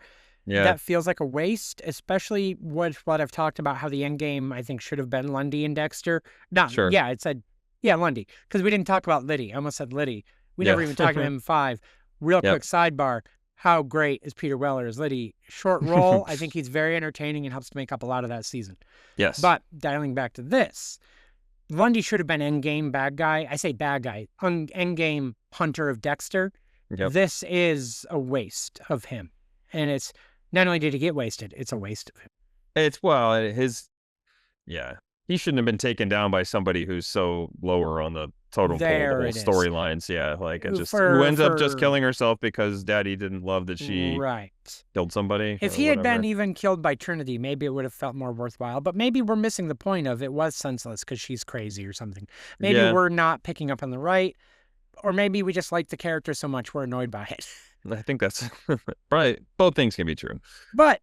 yeah, That feels like a waste, especially what I've talked about, how the end game, I think, should have been Lundy and Dexter. No, sure. yeah, it said, yeah, Lundy, because we didn't talk about Liddy. I almost said Liddy. We Yeah. never even talked about M5. Real Yep. quick sidebar. How great is Peter Weller as Liddy? Short role. I think he's very entertaining and helps to make up a lot of that season. Yes. But dialing back to this, Lundy should have been endgame bad guy. I say bad guy, endgame hunter of Dexter. Yep. This is a waste of him. And it's not only did he get wasted, it's a waste of him. It's, well, yeah. He shouldn't have been taken down by somebody who's so lower on the totem pole, the There whole it is. storylines. Yeah. Like it just, who For ends up just for killing herself because daddy didn't love that she right. killed somebody If or he had been whatever. even killed by Trinity, maybe it would have felt more worthwhile. But maybe we're missing the point of it was senseless because she's crazy or something. Maybe Yeah. we're not picking up on the right, or maybe we just like the character so much we're annoyed by it. I think that's probably, both things can be true. But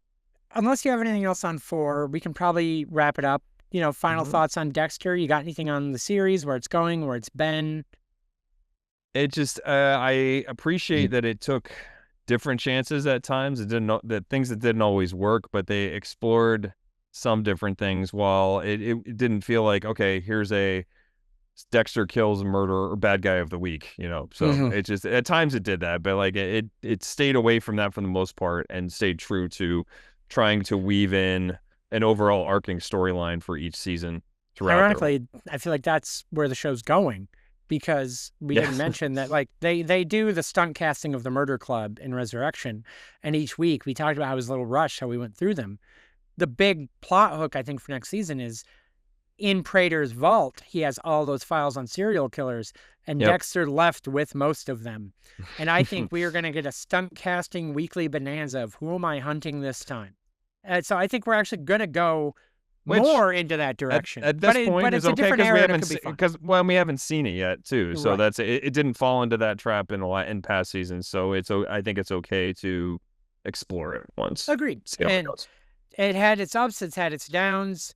unless you have anything else on 4, we can probably wrap it up. Final Mhm. thoughts on Dexter. You got anything on the series, where it's going, where it's been? It just, I appreciate that it took different chances at times. It didn't, that things that didn't always work, but they explored some different things while it didn't feel like, okay, here's a Dexter kills a murderer or bad guy of the week, So Mm-hmm. it just, at times it did that, but like it stayed away from that for the most part and stayed true to trying to weave in an overall arcing storyline for each season throughout the, Ironically, I feel like that's where the show's going, because we yeah. didn't mention that, like, they do the stunt casting of the Murder Club in Resurrection, and each week we talked about how it was a little rushed, how we went through them. The big plot hook, I think, for next season is in Prater's vault. He has all those files on serial killers, and Yep. Dexter left with most of them. And I think we are going to get a stunt casting weekly bonanza of who am I hunting this time. And so I think we're actually going to go Which more into that at direction. at this point But is it's a okay different because we era that haven't could be fun. we haven't seen it yet too. So Right. that's it. It didn't fall into that trap in past seasons. So I think it's okay to explore it once. Agreed. See how it And goes. it had its ups, it's had its downs.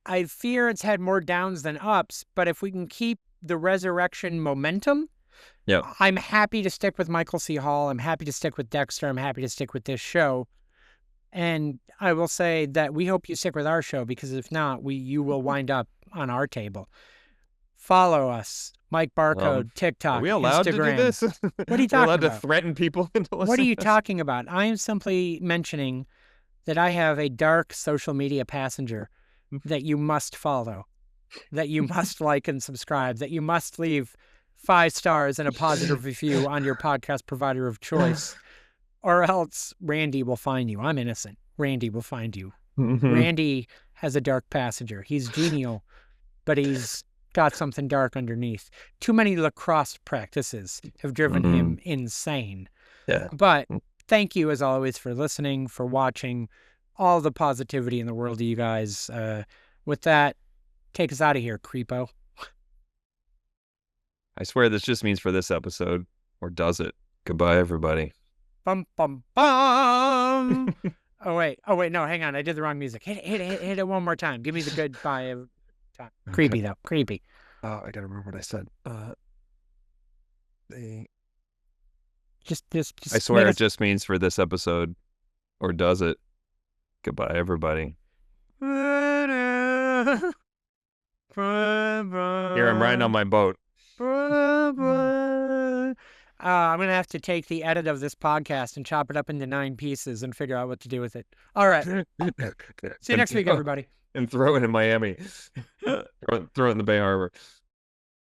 I fear it's had more downs than ups, but if we can keep the resurrection momentum, Yeah. I'm happy to stick with Michael C. Hall. I'm happy to stick with Dexter. I'm happy to stick with this show. And I will say that we hope you stick with our show, because if not, you will wind up on our table. Follow us, Mike Barcode, Are TikTok, we allowed to do Instagram. this? What are you We're allowed talking to about? threaten people into listening. What are you to this? talking about? I am simply mentioning that I have a dark social media passenger that you must follow, that you must like and subscribe, that you must leave 5 stars and a positive review on your podcast provider of choice, or else Randy will find you. I'm innocent. Randy will find you. Randy has a dark passenger. He's genial, but he's got something dark underneath. Too many lacrosse practices have driven him insane. Yeah. But thank you, as always, for listening, for watching, all the positivity in the world to you guys. With that, take us out of here, creepo. I swear this just means for this episode, or does it? Goodbye, everybody. Bum, bum, bum. Oh, wait, no, hang on. I did the wrong music. Hit it one more time. Give me the goodbye time. Creepy, though. Creepy. Oh, I gotta remember what I said. They Just I swear it just means for this episode, or does it? Goodbye, everybody. Here, I'm riding on my boat. I'm going to have to take the edit of this podcast and chop it up into 9 pieces and figure out what to do with it. All right. See you next week, everybody. And throw it in Miami. throw it in the Bay Harbor.